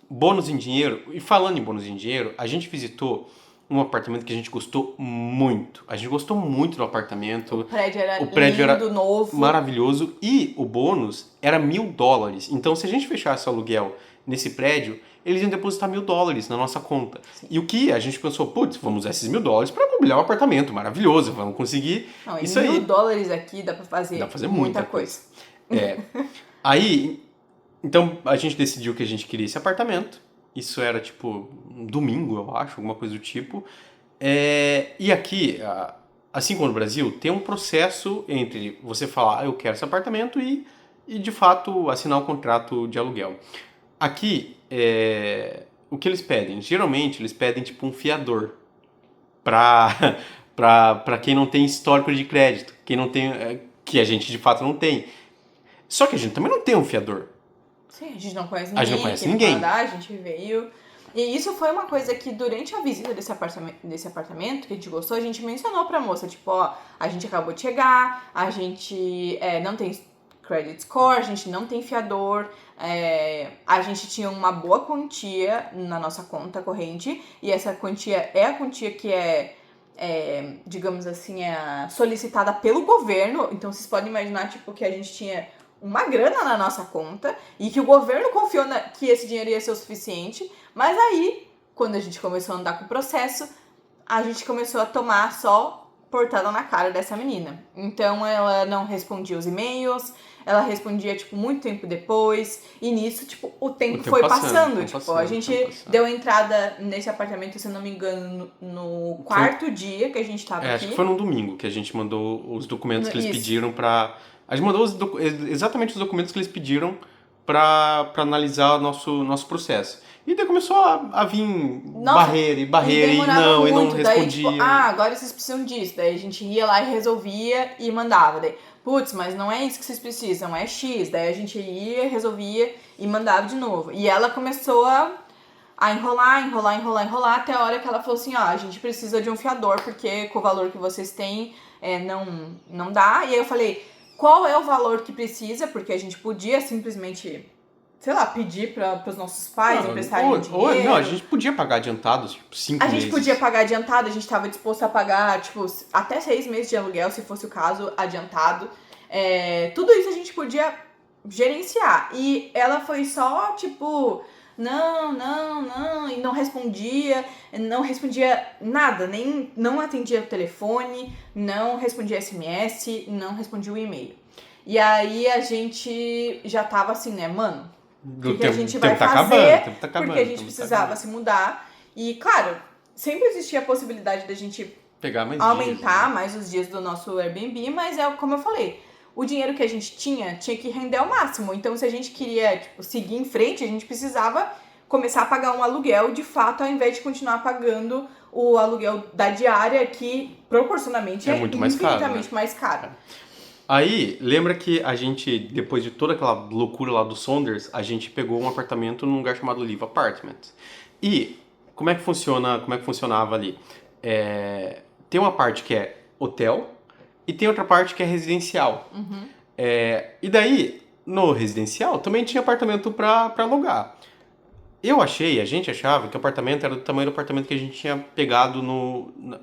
bônus em dinheiro. E falando em bônus em dinheiro, a gente visitou um apartamento que a gente gostou muito. A gente gostou muito do apartamento. O prédio era lindo, novo, maravilhoso. E o bônus era $1.000. Então, se a gente fechasse o aluguel nesse prédio, eles iam depositar $1.000 na nossa conta. E o que a gente pensou, putz, vamos usar esses $1.000 para mobiliar o apartamento, maravilhoso, vamos conseguir Não, isso aí. $1.000 aqui dá pra fazer muita coisa. Aí, então a gente decidiu que a gente queria esse apartamento. Isso era tipo um domingo, eu acho, alguma coisa do tipo. E aqui, assim como no Brasil, tem um processo entre você falar, eu quero esse apartamento e de fato assinar um contrato de aluguel. Aqui, o que eles pedem? Geralmente eles pedem tipo um fiador para quem não tem histórico de crédito, quem não tem, que a gente de fato não tem. Só que a gente também não tem um fiador. Sim, a gente não conhece A ninguém. gente não conhece aqui no ninguém. Canadá, a gente veio. E isso foi uma coisa que durante a visita desse apartamento que a gente gostou, a gente mencionou pra moça, tipo, ó, a gente acabou de chegar, a gente não tem credit score, a gente não tem fiador, a gente tinha uma boa quantia na nossa conta corrente, e essa quantia é a quantia que digamos assim, solicitada pelo governo. Então vocês podem imaginar, tipo, que a gente tinha uma grana na nossa conta e que o governo confiou que esse dinheiro ia ser o suficiente. Mas aí, quando a gente começou a andar com o processo, a gente começou a tomar só portada na cara dessa menina. Então ela não respondia os e-mails, ela respondia, tipo, muito tempo depois. E nisso, tipo, o tempo foi passando. Tipo, a gente deu entrada nesse apartamento, se eu não me engano, no quarto dia que a gente tava aqui. Acho que foi num domingo que a gente mandou os documentos que eles pediram pra... A gente mandou exatamente os documentos que eles pediram pra analisar o nosso processo. E daí começou a vir barreira e não respondia. Daí, tipo, agora vocês precisam disso. Daí a gente ia lá e resolvia e mandava. Daí, putz, mas não é isso que vocês precisam, é X. Daí a gente ia, resolvia e mandava de novo. E ela começou a enrolar, até a hora que ela falou assim, ó, a gente precisa de um fiador, porque com o valor que vocês têm, não dá. E aí eu falei, qual é o valor que precisa? Porque a gente podia simplesmente, sei lá, pedir para os nossos pais emprestarem dinheiro. Não, a gente podia pagar adiantado, tipo, 5 meses. A gente podia pagar adiantado, a gente estava disposto a pagar, tipo, até 6 meses de aluguel, se fosse o caso, adiantado. Tudo isso a gente podia gerenciar. E ela foi só, tipo, não, e não respondia nada, nem não atendia o telefone, não respondia SMS, não respondia o e-mail. E aí a gente já tava assim, né, mano, o que a gente vai fazer? Porque a gente precisava se mudar. E, claro, sempre existia a possibilidade da gente aumentar mais os dias do nosso Airbnb, mas como eu falei, o dinheiro que a gente tinha que render ao máximo. Então, se a gente queria, tipo, seguir em frente, a gente precisava começar a pagar um aluguel de fato, ao invés de continuar pagando o aluguel da diária, que proporcionalmente é muito infinitamente mais caro. Aí, lembra que a gente, depois de toda aquela loucura lá do Saunders, a gente pegou um apartamento num lugar chamado Live Apartments. E como é que funcionava ali? Tem uma parte que é hotel e tem outra parte que é residencial. Uhum. E daí, no residencial, também tinha apartamento para alugar. A gente achava que o apartamento era do tamanho do apartamento que a gente tinha pegado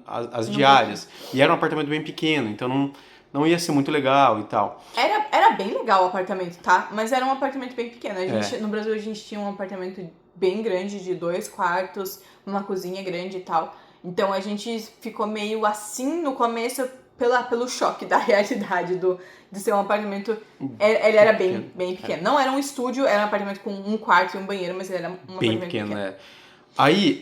as diárias. E era um apartamento bem pequeno, então não ia ser muito legal e tal. Era bem legal o apartamento, tá? Mas era um apartamento bem pequeno. No Brasil a gente tinha um apartamento bem grande, de 2 quartos, uma cozinha grande e tal. Então a gente ficou meio assim no começo pelo choque da realidade de ser um apartamento. Ele era bem pequeno. Não era um estúdio, era um apartamento com um quarto e um banheiro, mas ele era um apartamento pequeno. Aí,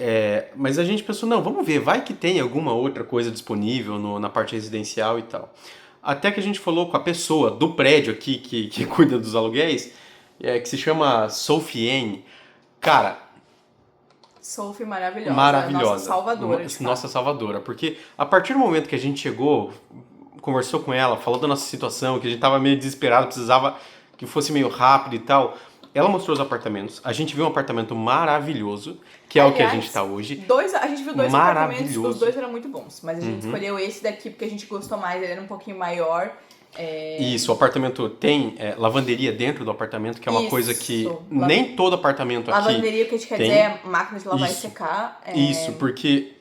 mas a gente pensou, não, vamos ver, vai que tem alguma outra coisa disponível na parte residencial e tal. Até que a gente falou com a pessoa do prédio aqui que cuida dos aluguéis, que se chama Sophie. Cara, Sophie maravilhosa. Nossa salvadora. Porque a partir do momento que a gente chegou, conversou com ela, falou da nossa situação, que a gente tava meio desesperado, precisava que fosse meio rápido e tal. Ela mostrou os apartamentos. A gente viu um apartamento maravilhoso, que é o que a gente tá hoje. A gente viu 2 apartamentos, os 2 eram muito bons. Mas a gente escolheu esse daqui porque a gente gostou mais, ele era um pouquinho maior. Isso, o apartamento tem lavanderia dentro do apartamento, que é uma coisa que nem todo apartamento aqui lavanderia, que a gente quer dizer, é máquina de lavar e secar. Isso, porque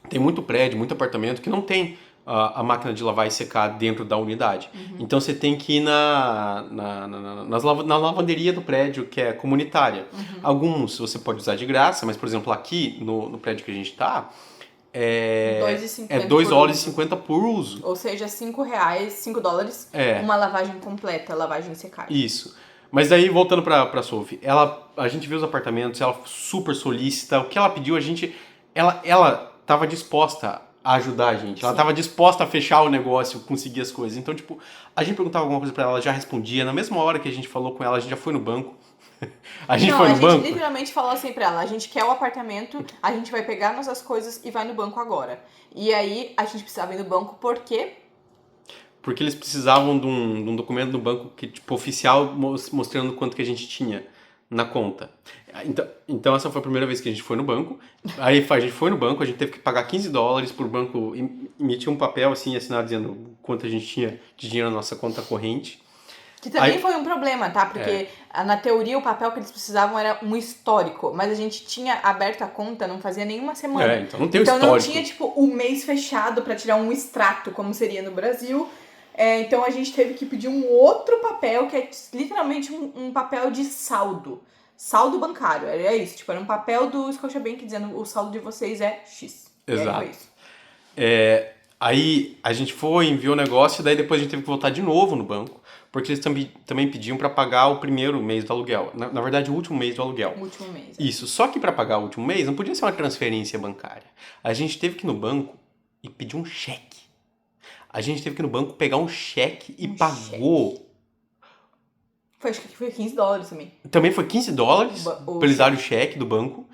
tem muito prédio, muito apartamento que não tem a máquina de lavar e secar dentro da unidade. Então você tem que ir na lavanderia do prédio, que é comunitária. Alguns você pode usar de graça, mas, por exemplo, aqui no prédio que a gente tá, é $2,50 por uso. Ou seja, R$5, $5, uma lavagem completa, lavagem e secagem. Isso. Mas daí, voltando pra Sophie, a gente viu os apartamentos, ela super solícita, o que ela pediu, ela tava disposta a ajudar a gente, ela tava disposta a fechar o negócio, conseguir as coisas. Então, tipo, a gente perguntava alguma coisa pra ela, ela já respondia, na mesma hora que a gente falou com ela, a gente já foi no banco. A gente literalmente falou assim pra ela, a gente quer o apartamento, a gente vai pegar nossas coisas e vai no banco agora. E aí, a gente precisava ir no banco, por quê? Porque eles precisavam de um documento do banco que, tipo, oficial, mostrando quanto que a gente tinha na conta. Então essa foi a primeira vez que a gente foi no banco. Aí a gente foi no banco, a gente teve que pagar $15 pro banco emitir um papel assim, assinado dizendo quanto a gente tinha de dinheiro na nossa conta corrente. Que também foi um problema, tá? Porque na teoria o papel que eles precisavam era um histórico, mas a gente tinha aberto a conta, não fazia nenhuma semana. Então não tem o histórico. Então não tinha, tipo, um mês fechado pra tirar um extrato, como seria no Brasil. Então a gente teve que pedir um outro papel, que é literalmente um papel de saldo. Saldo bancário, era isso. Tipo, era um papel do Scotiabank dizendo o saldo de vocês é X. Exato. E aí foi isso. Aí a gente foi, enviou o negócio, e daí depois a gente teve que voltar de novo no banco, porque eles também pediam para pagar o primeiro mês do aluguel. Na verdade, o último mês do aluguel. O último mês. Isso. Só que para pagar o último mês não podia ser uma transferência bancária. A gente teve que ir no banco e pedir um cheque. A gente teve que ir no banco pegar um cheque e pagou. Acho que foi $15 também. Também foi $15 pra eles darem o cheque do banco.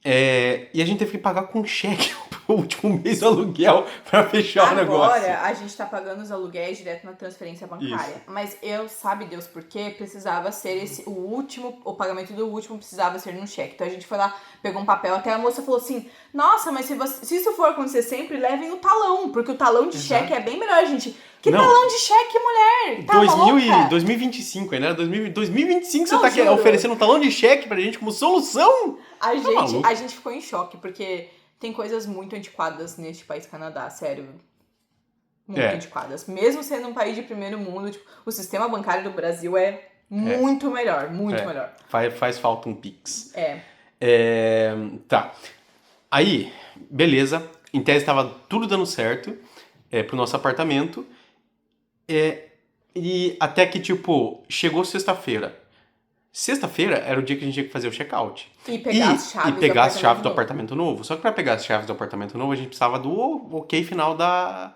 E a gente teve que pagar com cheque o último mês do aluguel pra fechar o negócio. Agora a gente tá pagando os aluguéis direto na transferência bancária. Isso. Mas sabe Deus por quê? Precisava ser o pagamento do último precisava ser num cheque. Então a gente foi lá, pegou um papel, até a moça falou assim, nossa, mas se isso for acontecer sempre, levem o talão, porque o talão de cheque é bem melhor, gente. Talão de cheque, mulher? Tá maluca? 2025, ainda era 2025 você tá oferecendo um talão de cheque pra gente como solução? A gente ficou em choque, porque tem coisas muito antiquadas neste país, Canadá, sério. Muito antiquadas. Mesmo sendo um país de primeiro mundo, tipo, o sistema bancário do Brasil é muito melhor, muito melhor. Faz falta um Pix. Tá. Aí, beleza. Em tese estava tudo dando certo pro nosso apartamento. E até que, tipo, chegou sexta-feira. Sexta-feira era o dia que a gente tinha que fazer o check-out. E pegar as chaves do apartamento novo. Só que para pegar as chaves do apartamento novo, a gente precisava do ok final da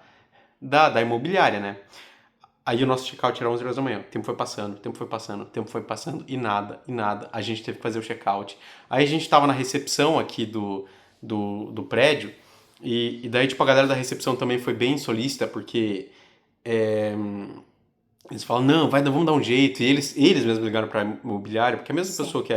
imobiliária, né? Aí o nosso check-out era 11 horas da manhã. O tempo foi passando, e nada. A gente teve que fazer o check-out. Aí a gente tava na recepção aqui do prédio, e daí, tipo, a galera da recepção também foi bem solícita, porque eles falam, não, vamos dar um jeito. E eles mesmos ligaram pra imobiliária, porque a mesma pessoa que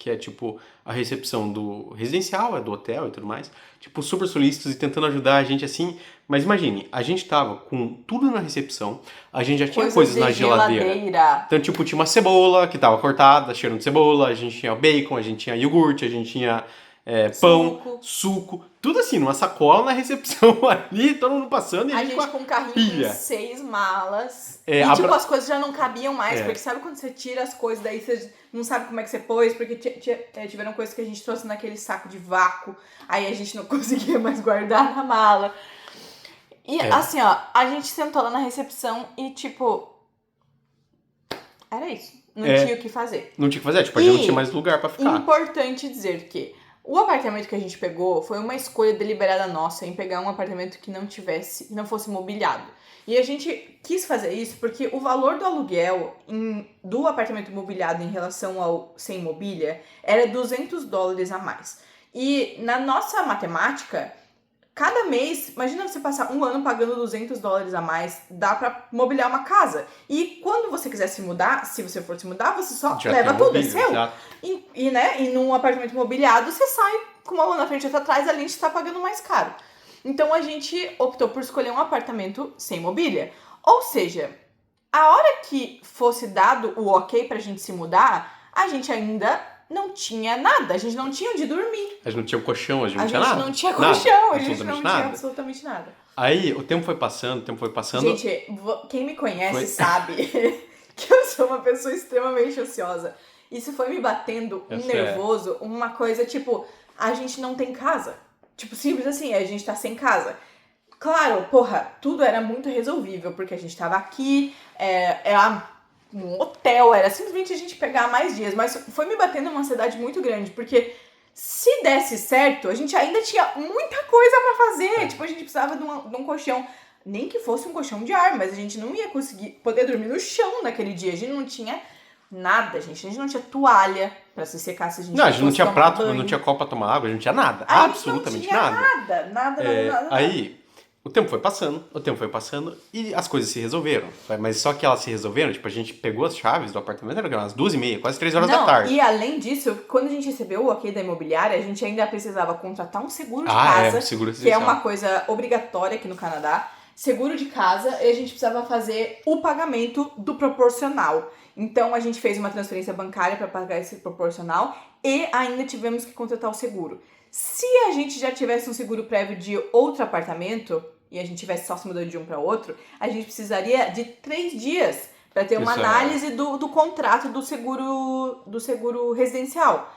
é tipo a recepção do residencial, do hotel e tudo mais, tipo, super solícitos e tentando ajudar a gente assim. Mas imagine, a gente tava com tudo na recepção, a gente já tinha coisas na geladeira. Então, tipo, tinha uma cebola que tava cortada, cheirando de cebola, a gente tinha bacon, a gente tinha iogurte, a gente tinha pão, suco, tudo assim, numa sacola na recepção ali, todo mundo passando e a gente com um carrinho com 6 malas. Tipo, as coisas já não cabiam mais, porque sabe quando você tira as coisas, daí você não sabe como é que você pôs, porque tiveram coisas que a gente trouxe naquele saco de vácuo, aí a gente não conseguia mais guardar na mala. E assim, ó, a gente sentou lá na recepção e, tipo, era isso. Não tinha o que fazer. Não tinha o que fazer, tipo, a gente não tinha mais lugar pra ficar. Importante dizer que o apartamento que a gente pegou foi uma escolha deliberada nossa em pegar um apartamento que não fosse mobiliado. E a gente quis fazer isso porque o valor do aluguel do apartamento mobiliado em relação ao sem mobília era $200 a mais. E na nossa matemática, cada mês, imagina você passar um ano pagando $200 a mais, dá pra mobiliar uma casa. E quando você quiser se mudar, se você for se mudar, você só leva tudo, é seu. E num apartamento mobiliado, você sai com uma mão na frente e outra atrás, ali a gente tá pagando mais caro. Então a gente optou por escolher um apartamento sem mobília. Ou seja, a hora que fosse dado o ok pra gente se mudar, a gente ainda não tinha nada, a gente não tinha onde dormir. A gente não tinha colchão, a gente não tinha nada. A gente não tinha colchão, a gente não tinha absolutamente nada. Aí o tempo foi passando, Gente, quem me conhece Foi. sabe que eu sou uma pessoa extremamente ansiosa. Isso foi me batendo um Essa é. nervoso, uma coisa tipo, a gente não tem casa. Tipo, simples assim, a gente tá sem casa. Claro, porra, tudo era muito resolvível, porque a gente tava aqui, era um hotel, era simplesmente a gente pegar mais dias. Mas foi me batendo uma ansiedade muito grande, porque se desse certo, a gente ainda tinha muita coisa pra fazer. Tipo, a gente precisava de um colchão, nem que fosse um colchão de ar, mas a gente não ia conseguir poder dormir no chão naquele dia. A gente não tinha nada, gente. A gente não tinha toalha pra se secar se a gente Não, a gente não fosse tinha tomar prato, banho. não tinha copo pra tomar água, a gente não tinha nada. A gente Absolutamente não tinha nada. nada. Aí, o tempo foi passando e as coisas se resolveram. Mas só que elas se resolveram, tipo, a gente pegou as chaves do apartamento, era umas 2h30, quase 3 horas da tarde. E além disso, quando a gente recebeu o ok da imobiliária, a gente ainda precisava contratar um seguro de Ah, casa, seguro que é residencial. uma coisa obrigatória aqui no Canadá. Seguro de casa, e a gente precisava fazer o pagamento do proporcional. Então a gente fez uma transferência bancária para pagar esse proporcional e ainda tivemos que contratar o seguro. Se a gente já tivesse um seguro prévio de outro apartamento e a gente tivesse só se mudando de um para outro, a gente precisaria de 3 dias para ter uma Isso é. análise do contrato do seguro residencial.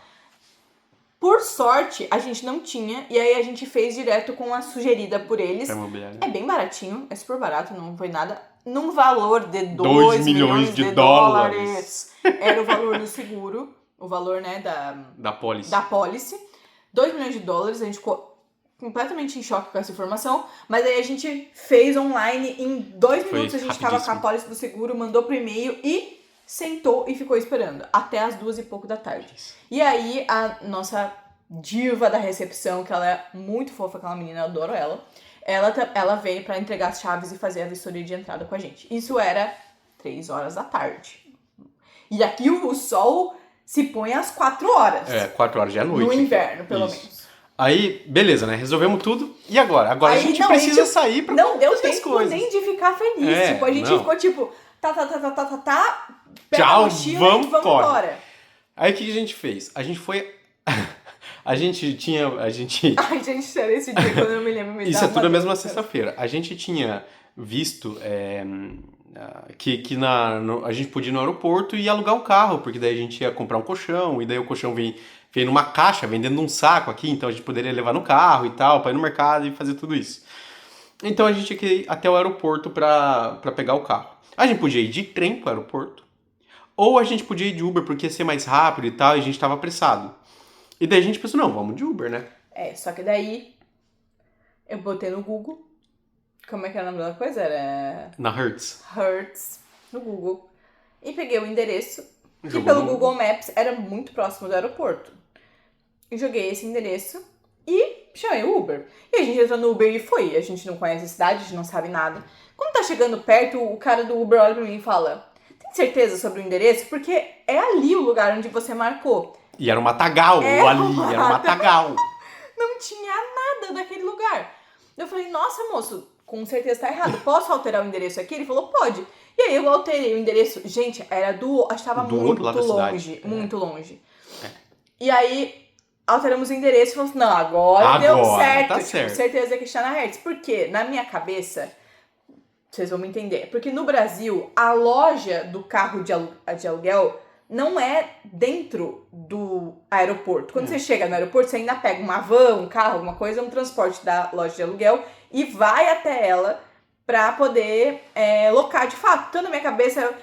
Por sorte, a gente não tinha, e aí a gente fez direto com a sugerida por eles. Pra imobiliária. É bem baratinho, é super barato, não foi nada. Num valor de 2 milhões de dólares. Era o valor do seguro, o valor, né, Da pólice. da pólice. 2 milhões de dólares, a gente ficou completamente em choque com essa informação, mas aí a gente fez online, em 2 Foi minutos a gente tava com a rapidíssimo. pólice do seguro, mandou pro e-mail e sentou e ficou esperando, até as 2h pouco da tarde. E aí a nossa diva da recepção, que ela é muito fofa, aquela menina, eu adoro ela veio pra entregar as chaves e fazer a vistoria de entrada com a gente. Isso era 3 horas da tarde. E aqui o sol se põe às 4 horas. 4 horas já é noite. No inverno, pelo Isso. menos. Aí, beleza, né? Resolvemos tudo. E agora? Agora Aí, a gente não, precisa a gente sair pra Não deu fazer as tempo coisas. nem de ficar feliz. É, Tipo, a gente não. ficou tipo, pega Tchau, a mochila vamos, e vamos corre. embora. Aí o que a gente fez? A gente foi... a gente... Ai, gente, sério, esse dia quando eu me lembro, me Isso dá é tudo uma a mesma dor. sexta-feira. A gente tinha visto que a gente podia ir no aeroporto e alugar um carro, porque daí a gente ia comprar um colchão, e daí o colchão veio numa caixa, vem dentro de um saco aqui, então a gente poderia levar no carro e tal, pra ir no mercado e fazer tudo isso. Então a gente tinha que ir até o aeroporto pra pegar o carro. A gente podia ir de trem pro aeroporto, ou a gente podia ir de Uber, porque ia ser mais rápido e tal, e a gente tava apressado. E daí a gente pensou, não, vamos de Uber, né? Só que daí eu botei no Google, como é que era o nome da coisa? Era Na Hertz. Hertz, no Google, e peguei o endereço, que Jogou pelo no- Google Maps era muito próximo do aeroporto. E joguei esse endereço e chamei o Uber. E a gente entrou no Uber e foi. A gente não conhece a cidade, a gente não sabe nada. Quando tá chegando perto, o cara do Uber olha pra mim e fala: tem certeza sobre o endereço? Porque é ali o lugar onde você marcou. E era um matagal ali, era um matagal. Não tinha nada daquele lugar. Eu falei, nossa, moço, com certeza tá errado. Posso alterar o endereço aqui? Ele falou, pode. E aí eu alterei o endereço. Gente, era acho que tava Do muito outro lado da longe. cidade. Muito longe. E aí alteramos o endereço e falamos, não, agora deu certo. tá Tipo, certo. certeza que está na Hertz. Porque na minha cabeça, vocês vão me entender, porque no Brasil, a loja do carro de aluguel não é dentro do aeroporto. Quando você chega no aeroporto, você ainda pega uma van, um carro, alguma coisa, um transporte da loja de aluguel e vai até ela pra poder locar de fato. Então, na minha cabeça,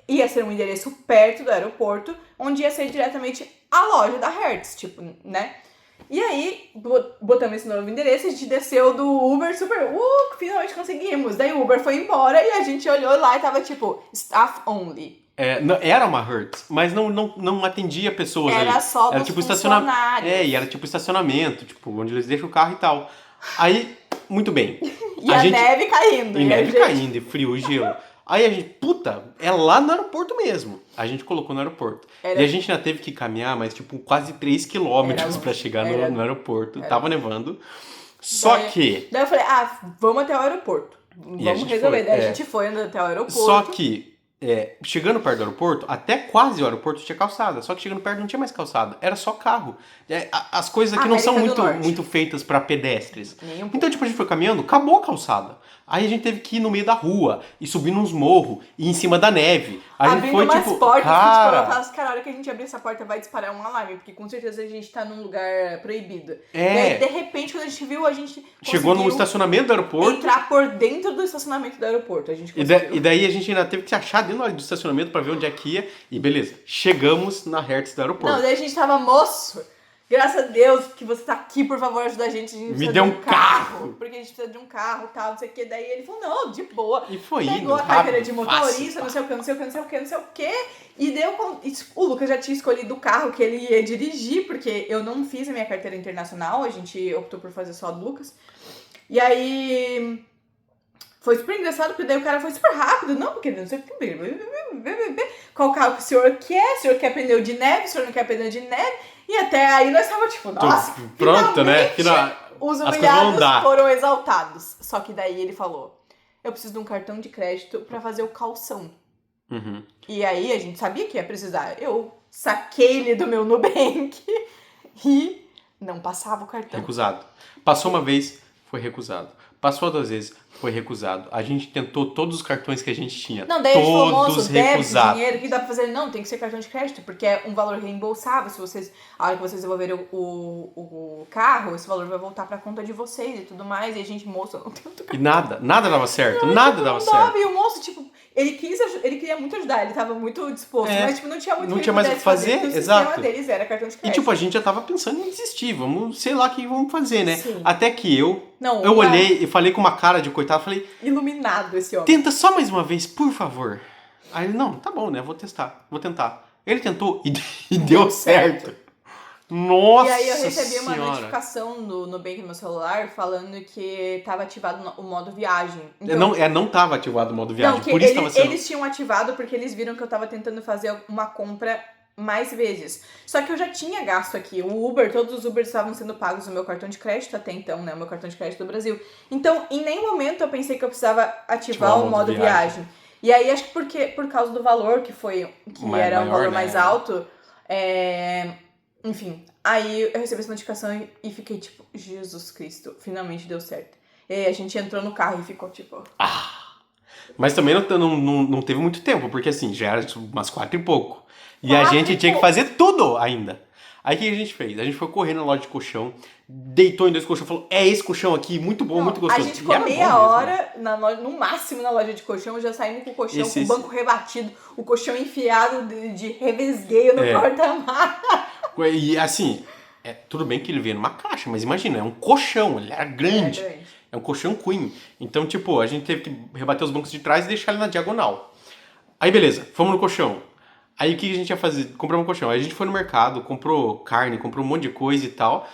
ia ser um endereço perto do aeroporto, onde ia ser diretamente a loja da Hertz, tipo, né? E aí, botamos esse novo endereço, a gente desceu do Uber super, finalmente conseguimos. Daí o Uber foi embora e a gente olhou lá e tava tipo, staff only. Era uma Hertz, mas não atendia pessoas ali. Era só dos tipo funcionários. e era tipo estacionamento, tipo, onde eles deixam o carro e tal. Aí, muito bem. E a neve caindo. E a neve gente- caindo, e frio, e gelo. Aí a gente, é lá no aeroporto mesmo. A gente colocou no aeroporto. Era- E a gente ainda teve que caminhar mais, tipo, quase 3 quilômetros Era pra chegar era- no aeroporto. era. Tava nevando. Só Daí- que... Daí eu falei, vamos até o aeroporto. E a Vamos gente resolver. foi, Daí a gente foi andando até o aeroporto. Só que chegando perto do aeroporto, até quase o aeroporto tinha calçada. Só que chegando perto não tinha mais calçada. Era só carro. As coisas aqui não são América do muito, Norte. muito feitas pra pedestres. Nem um pouco. Então, tipo, a gente foi caminhando, acabou a calçada. Aí a gente teve que ir no meio da rua, e subir nos morros, e em cima da neve. A gente Abrindo foi, umas tipo, portas que, tipo, cara... ela fala assim, cara, a hora que a gente abrir essa porta vai disparar um alarme, porque com certeza a gente tá num lugar proibido. E aí, de repente, quando a gente viu, a gente Chegou no conseguiu estacionamento do aeroporto. entrar por dentro do estacionamento do aeroporto. A gente E conseguiu. daí a gente ainda teve que se achar dentro do estacionamento pra ver onde é que ia. E beleza, chegamos na Hertz do aeroporto. Não, daí a gente tava, moço, graças a Deus que você tá aqui, por favor, ajuda a gente Me precisa dê de um carro. Porque a gente precisa de um carro e tal, não sei o que. Daí ele falou, não, de boa. E foi indo, Pegou a carteira rápido, de motorista, fácil. não sei o que, não sei o que, não sei o que, não sei o que. E deu. O Lucas já tinha escolhido o carro que ele ia dirigir, porque eu não fiz a minha carteira internacional, a gente optou por fazer só a do Lucas. E aí. Foi super engraçado, porque daí o cara foi super rápido. Não, porque não sei o que. Qual carro que o senhor quer? O senhor quer pneu de neve? O senhor não quer pneu de neve? E até aí nós tava tipo, nossa, Pronto, né? Os as coisas vão humilhados dar. foram exaltados. Só que daí ele falou, eu preciso de um cartão de crédito pra fazer o calção. Uhum. E aí a gente sabia que ia precisar. Eu saquei ele do meu Nubank e não passava o cartão. Recusado. Passou uma vez, foi recusado. Passou 2 vezes, foi recusado. A gente tentou todos os cartões que a gente tinha. Não, daí a gente falou, todos moço, débito, recusados. dinheiro, o que dá pra fazer? Não, tem que ser cartão de crédito, porque é um valor reembolsável. Se vocês, a hora que vocês devolverem o carro, esse valor vai voltar pra conta de vocês e tudo mais. E a gente, moço, eu não tenho outro E cartão. nada dava certo. Nada dava Não dava, certo. e o moço, tipo, ele queria muito ajudar, ele tava muito disposto, mas, tipo, não tinha muito Não que tinha ele mais o que pudesse fazer, fazer, porque o exato. sistema deles era cartão de E crédito. tipo, a gente já tava pensando em desistir. Vamos, sei lá o que vamos fazer, né? Sim. Até que eu Não, olhei e falei com uma cara de coitado. Falei, iluminado esse homem. tenta só mais uma vez, por favor. Aí ele, não, tá bom, né? Vou tentar. Ele tentou e deu certo. Nossa E aí eu recebi uma Senhora. notificação no Nubank no meu celular falando que tava ativado o modo viagem. Então, Não tava ativado o modo viagem, não, que por isso tava sendo... eles tinham ativado porque eles viram que eu tava tentando fazer uma compra mais vezes. Só que eu já tinha gasto aqui. O Uber, todos os Ubers estavam sendo pagos no meu cartão de crédito até então, né? O meu cartão de crédito do Brasil. Então, em nenhum momento eu pensei que eu precisava ativar o modo viagem. E aí, acho que por causa do valor que era um valor mais alto, enfim, aí eu recebi essa notificação e fiquei tipo, Jesus Cristo, finalmente deu certo. E aí a gente entrou no carro e ficou tipo... Mas também não teve muito tempo, porque assim, já era tipo, umas 4 e pouco. E a 4 gente e tinha que pouco. fazer tudo ainda. Aí o que a gente fez? A gente foi correr na loja de colchão, deitou em 2 colchões e falou, é esse colchão aqui, muito bom, muito gostoso. A gente E ficou era bom meia mesmo. hora, no máximo, na loja de colchão, já saímos com o colchão, com o banco rebatido, o colchão enfiado de revesgueio no porta-malas. E assim, tudo bem que ele veio numa caixa, mas imagina, é um colchão, ele era grande. É um colchão queen. Então, tipo, a gente teve que rebater os bancos de trás e deixar ele na diagonal. Aí, beleza, fomos no colchão. Aí, o que a gente ia fazer? Compramos um colchão. Aí, a gente foi no mercado, comprou carne, comprou um monte de coisa e tal.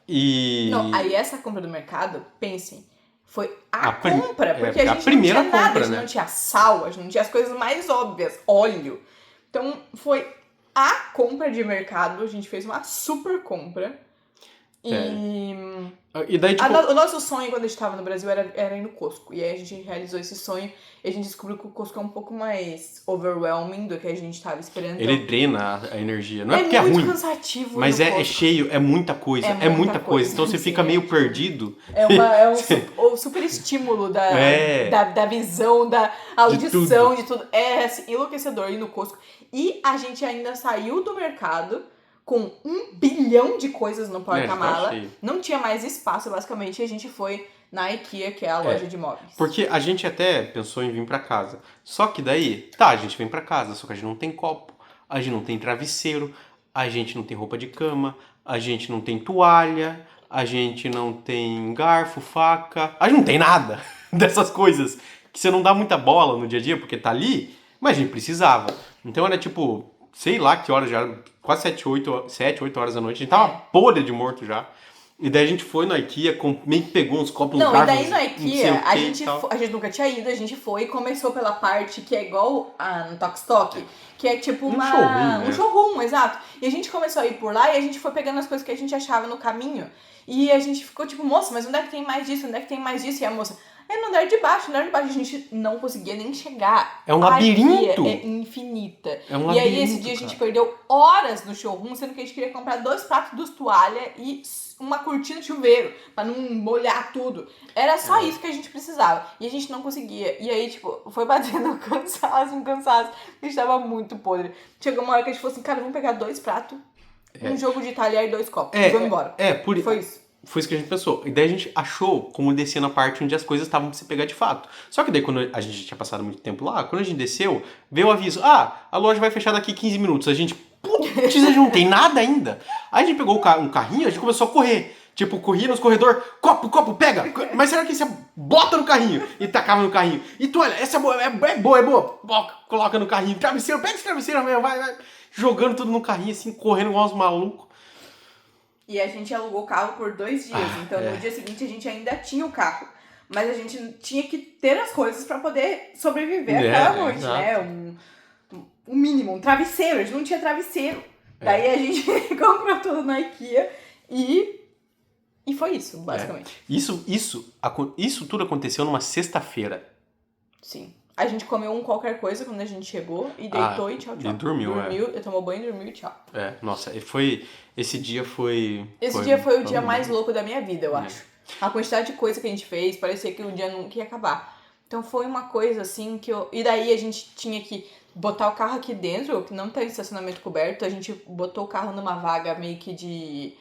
E... Não, aí essa compra do mercado, pensem, foi A compra, porque a a gente primeira não tinha nada, compra, a gente né? não tinha sal, a gente não tinha as coisas mais óbvias, óleo. Então, foi a compra de mercado, a gente fez uma super compra. E daí, tipo... O nosso sonho quando a gente tava no Brasil era ir no Costco. E aí a gente realizou esse sonho e a gente descobriu que o Costco é um pouco mais overwhelming do que a gente tava esperando. Ele Então, drena a energia. Não é porque é muito ruim, cansativo. mas no é Costco. cheio, é muita coisa. É É muita muita coisa. coisa, Então você sim, fica meio perdido. É um super estímulo da visão, da audição, de tudo. É assim, enlouquecedor ir no Costco. E a gente ainda saiu do mercado com 1 bilhão de coisas no porta-mala. Não tinha mais espaço, basicamente, e a gente foi na IKEA, que é a loja de móveis. Porque a gente até pensou em vir pra casa. Só que daí, a gente vem pra casa, só que a gente não tem copo, a gente não tem travesseiro, a gente não tem roupa de cama, a gente não tem toalha, a gente não tem garfo, faca, a gente não tem nada dessas coisas que você não dá muita bola no dia a dia porque tá ali, mas a gente precisava. Então era tipo, sei lá que horas já era, quase 7, 8 horas da noite, a gente tava podre de morto já. E daí a gente foi na IKEA, meio que pegou uns copos, Não, uns e daí garfos, na não sei IKEA, o que a e tal. gente nunca tinha ido, a gente foi e começou pela parte que é igual no Tokstok, que é tipo Um showroom, né? um showroom, exato. E a gente começou a ir por lá e a gente foi pegando as coisas que a gente achava no caminho. E a gente ficou tipo, moça, mas onde é que tem mais disso? Onde é que tem mais disso? E a moça, no andar de baixo. No andar de baixo a gente não conseguia nem chegar. É um A labirinto. guia é infinita. É um E aí, labirinto, esse dia a gente cara. perdeu horas no showroom, sendo que a gente queria comprar 2 pratos de toalha e uma cortina de chuveiro, pra não molhar tudo. Era só isso que a gente precisava. E a gente não conseguia. E aí, tipo, foi batendo um cansaço. A gente tava muito podre. Chegou uma hora que a gente falou assim, cara, vamos pegar 2 pratos, um jogo de talher e 2 copos. E vamos embora. Foi isso. Foi isso que a gente pensou. E daí a gente achou como descer na parte onde as coisas estavam pra se pegar de fato. Só que daí, quando a gente tinha passado muito tempo lá, quando a gente desceu, veio o aviso: a loja vai fechar daqui 15 minutos. A gente, putz, a gente não tem nada ainda. Aí a gente pegou um carrinho, a gente começou a correr. Tipo, corria nos corredores, copo, pega. Mas será que você bota no carrinho? E tacava no carrinho. E tu olha, essa é boa. Coloca no carrinho. Travesseiro, pega esse travesseiro mesmo, vai. Jogando tudo no carrinho, assim, correndo igual uns malucos. E a gente alugou o carro por 2 dias. Então, no dia seguinte, a gente ainda tinha o carro. Mas a gente tinha que ter as coisas pra poder sobreviver aquela noite, né? Um mínimo, um travesseiro. A gente não tinha travesseiro. Daí a gente comprou tudo na IKEA e foi isso, basicamente. Isso tudo aconteceu numa sexta-feira. Sim. A gente comeu qualquer coisa quando a gente chegou e deitou e tchau. E dormiu, tomou banho, dormiu e tchau. Nossa, esse dia foi... Esse dia foi o dia mais louco da minha vida, eu acho. A quantidade de coisa que a gente fez, parecia que o dia nunca ia acabar. Então foi uma coisa assim que eu... E daí a gente tinha que botar o carro aqui dentro, que não tem estacionamento coberto, a gente botou o carro numa vaga meio que de...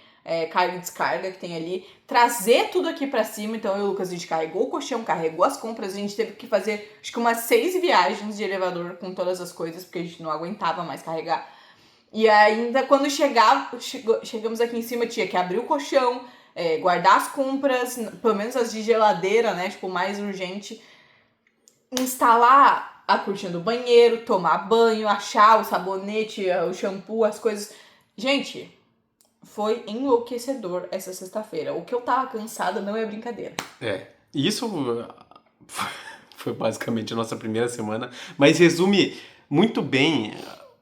carga e descarga que tem ali, trazer tudo aqui pra cima. Então eu e o Lucas, a gente carregou o colchão, carregou as compras, a gente teve que fazer acho que umas 6 viagens de elevador com todas as coisas, porque a gente não aguentava mais carregar. E ainda quando chegamos aqui em cima, tinha que abrir o colchão, guardar as compras, pelo menos as de geladeira, né, tipo, mais urgente, instalar a cortina do banheiro, tomar banho, achar o sabonete, o shampoo, as coisas. Gente, foi enlouquecedor essa sexta-feira. O que eu tava cansada não é brincadeira. Isso foi basicamente a nossa primeira semana, mas resume muito bem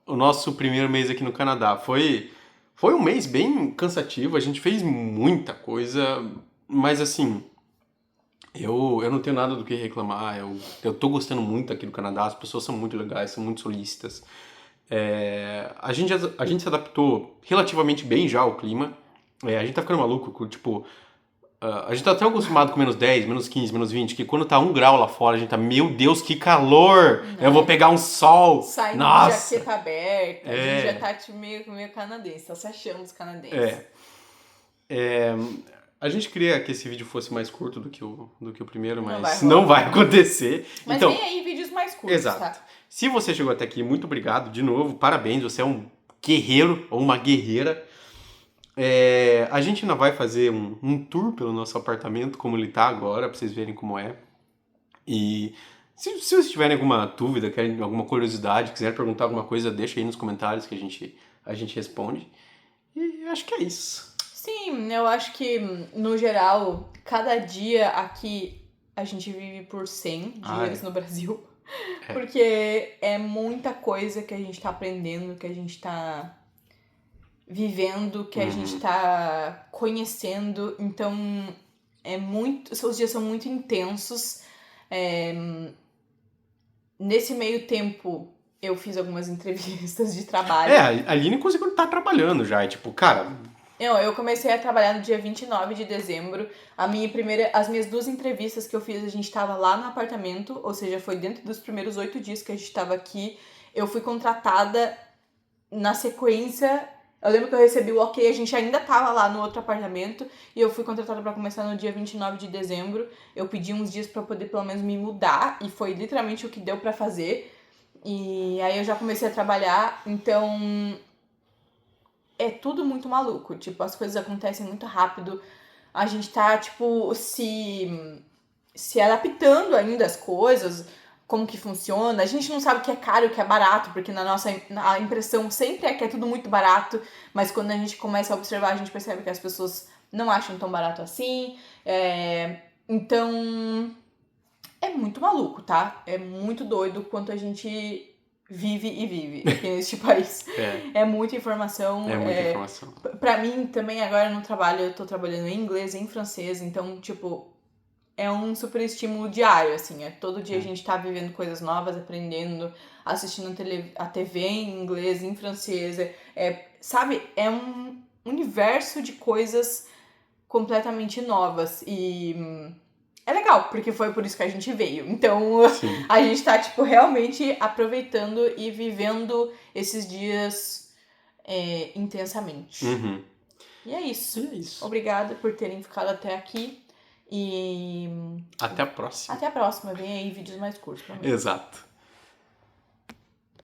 o nosso primeiro mês aqui no Canadá. Foi um mês bem cansativo, a gente fez muita coisa, mas assim, eu não tenho nada do que reclamar. Eu tô gostando muito aqui do Canadá, as pessoas são muito legais, são muito solícitas. A gente se adaptou relativamente bem já ao clima. A gente tá ficando maluco, tipo... a gente tá tão acostumado com menos 10, menos 15, menos 20, que quando tá 1 grau lá fora, a gente tá, meu Deus, que calor! Eu vou pegar um sol! Saindo Nossa! de jaqueta aberta, a gente já tá tipo, meio canadense, tá se achando os canadenses. A gente queria que esse vídeo fosse mais curto do que o primeiro, mas não não vai acontecer. Mas então, vem aí vídeos mais curtos, exato. tá? Se você chegou até aqui, muito obrigado de novo, parabéns, você é um guerreiro ou uma guerreira. A gente ainda vai fazer um tour pelo nosso apartamento, como ele tá agora, pra vocês verem como é. E se vocês tiverem alguma dúvida, querem alguma curiosidade, quiserem perguntar alguma coisa, deixa aí nos comentários que a gente responde. E acho que é isso. Sim, eu acho que, no geral, cada dia aqui a gente vive por 100 dias no Brasil. Porque é muita coisa que a gente tá aprendendo, que a gente tá vivendo, que a gente tá conhecendo. Então, os dias são muito intensos. Nesse meio tempo, eu fiz algumas entrevistas de trabalho. A Aline conseguiu estar trabalhando já, tipo, cara... Eu comecei a trabalhar no dia 29 de dezembro. As minhas 2 entrevistas que eu fiz, a gente tava lá no apartamento, ou seja, foi dentro dos primeiros 8 dias que a gente tava aqui. Eu fui contratada na sequência. Eu lembro que eu recebi o ok, a gente ainda tava lá no outro apartamento, e eu fui contratada pra começar no dia 29 de dezembro. Eu pedi uns dias pra poder pelo menos me mudar, e foi literalmente o que deu pra fazer. E aí eu já comecei a trabalhar, então... É tudo muito maluco, tipo, as coisas acontecem muito rápido, a gente tá, tipo, se adaptando ainda às coisas, como que funciona, a gente não sabe o que é caro e o que é barato, porque a impressão sempre é que é tudo muito barato, mas quando a gente começa a observar, a gente percebe que as pessoas não acham tão barato assim, então, é muito maluco, tá? É muito doido quanto a gente... vive aqui neste país. É muita informação. Pra mim, também, agora no trabalho, eu tô trabalhando em inglês, em francês, então, tipo, é um super estímulo diário, assim. Todo dia a gente tá vivendo coisas novas, aprendendo, assistindo a TV em inglês, em francês. Sabe? É um universo de coisas completamente novas. E é legal, porque foi por isso que a gente veio. Então, Sim. a gente tá, tipo, realmente aproveitando e vivendo esses dias intensamente. Uhum. E é isso. E é isso. Obrigada por terem ficado até aqui. E Até a próxima. até a próxima. Vem aí vídeos mais curtos pra mim. Exato.